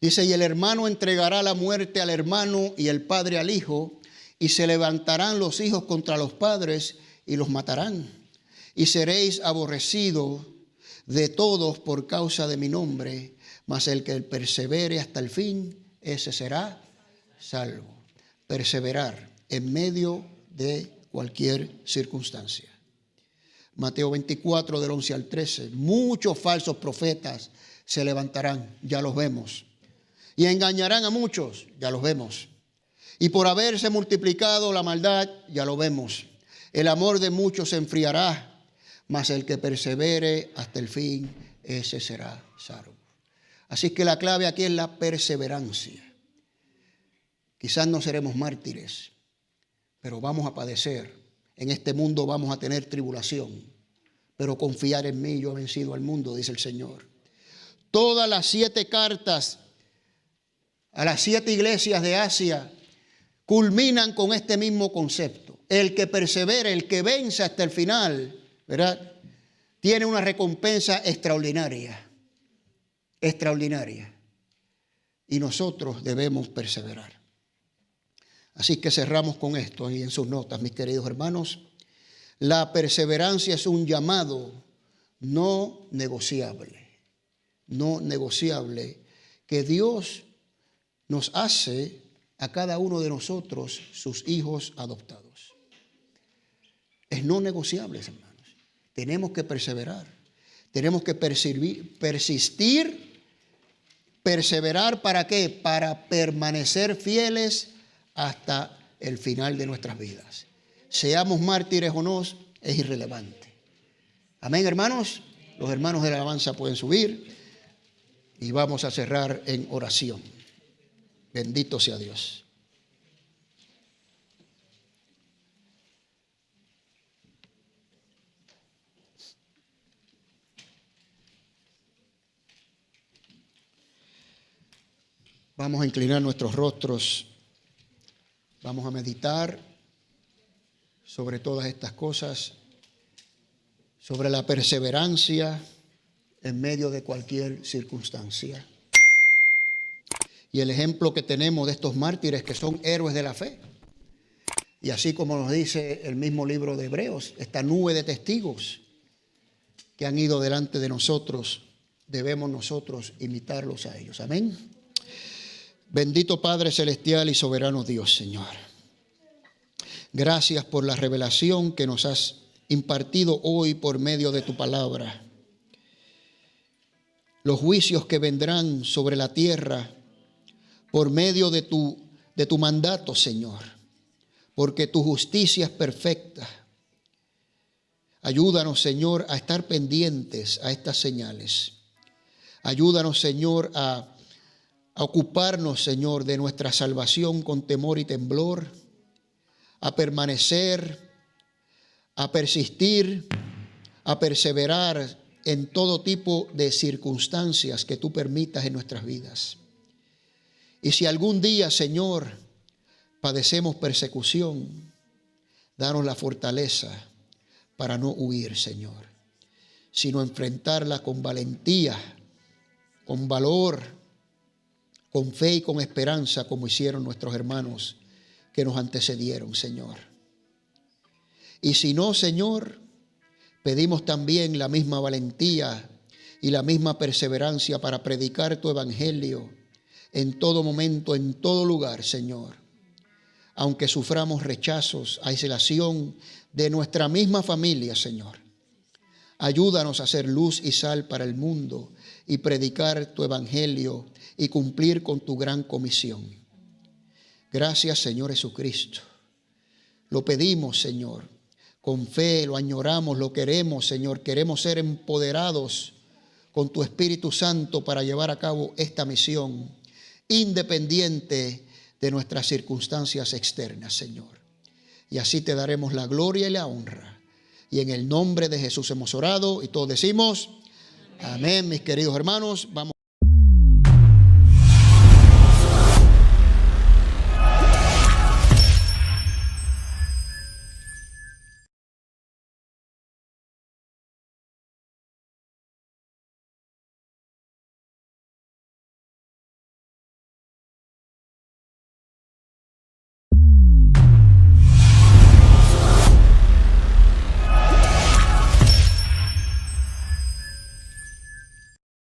dice, y el hermano entregará la muerte al hermano y el padre al hijo, y se levantarán los hijos contra los padres y los matarán. Y seréis aborrecidos de todos por causa de mi nombre, mas el que persevere hasta el fin, ese será salvo. Perseverar en medio de cualquier circunstancia. Mateo 24, del 11 al 13. Muchos falsos profetas se levantarán, ya los vemos. Y engañarán a muchos, ya los vemos. Y por haberse multiplicado la maldad, ya lo vemos. El amor de muchos se enfriará, mas el que persevere hasta el fin, ese será salvo. Así que la clave aquí es la perseverancia. Quizás no seremos mártires, pero vamos a padecer. En este mundo vamos a tener tribulación, pero confiar en mí, yo he vencido al mundo, dice el Señor. Todas las 7 cartas a las 7 iglesias de Asia culminan con este mismo concepto. El que persevere, el que vence hasta el final, ¿verdad?, tiene una recompensa extraordinaria. Extraordinaria. Y nosotros debemos perseverar. Así que cerramos con esto ahí en sus notas, mis queridos hermanos. La perseverancia es un llamado no negociable. No negociable que Dios nos hace a cada uno de nosotros sus hijos adoptados. Es no negociable, hermanos. Tenemos que perseverar. Tenemos que persistir. Perseverar, ¿para qué? Para permanecer fieles hasta el final de nuestras vidas. Seamos mártires o no, es irrelevante. Amén, hermanos. Los hermanos de la alabanza pueden subir y vamos a cerrar en oración. Bendito sea Dios. Vamos a inclinar nuestros rostros. Vamos a meditar sobre todas estas cosas, sobre la perseverancia en medio de cualquier circunstancia. Y el ejemplo que tenemos de estos mártires que son héroes de la fe. Y así como nos dice el mismo libro de Hebreos, esta nube de testigos que han ido delante de nosotros, debemos nosotros imitarlos a ellos. Amén. Bendito Padre Celestial y soberano Dios, Señor. Gracias por la revelación que nos has impartido hoy por medio de tu palabra. Los juicios que vendrán sobre la tierra por medio de tu mandato, Señor. Porque tu justicia es perfecta. Ayúdanos, Señor, a estar pendientes a estas señales. Ayúdanos, Señor, a ocuparnos, Señor, de nuestra salvación con temor y temblor, a permanecer, a persistir, a perseverar en todo tipo de circunstancias que tú permitas en nuestras vidas. Y si algún día, Señor, padecemos persecución, danos la fortaleza para no huir, Señor, sino enfrentarla con valentía, con valor, con fe y con esperanza, como hicieron nuestros hermanos que nos antecedieron, Señor. Y si no, Señor, pedimos también la misma valentía y la misma perseverancia para predicar tu evangelio en todo momento, en todo lugar, Señor. Aunque suframos rechazos, aislación de nuestra misma familia, Señor. Ayúdanos a ser luz y sal para el mundo y predicar tu evangelio y cumplir con tu gran comisión. Gracias, Señor Jesucristo. Lo pedimos, Señor, con fe, lo añoramos, lo queremos, Señor. Queremos ser empoderados con tu Espíritu Santo para llevar a cabo esta misión, independiente de nuestras circunstancias externas, Señor. Y así te daremos la gloria y la honra. Y en el nombre de Jesús hemos orado y todos decimos amén, mis queridos hermanos. Vamos.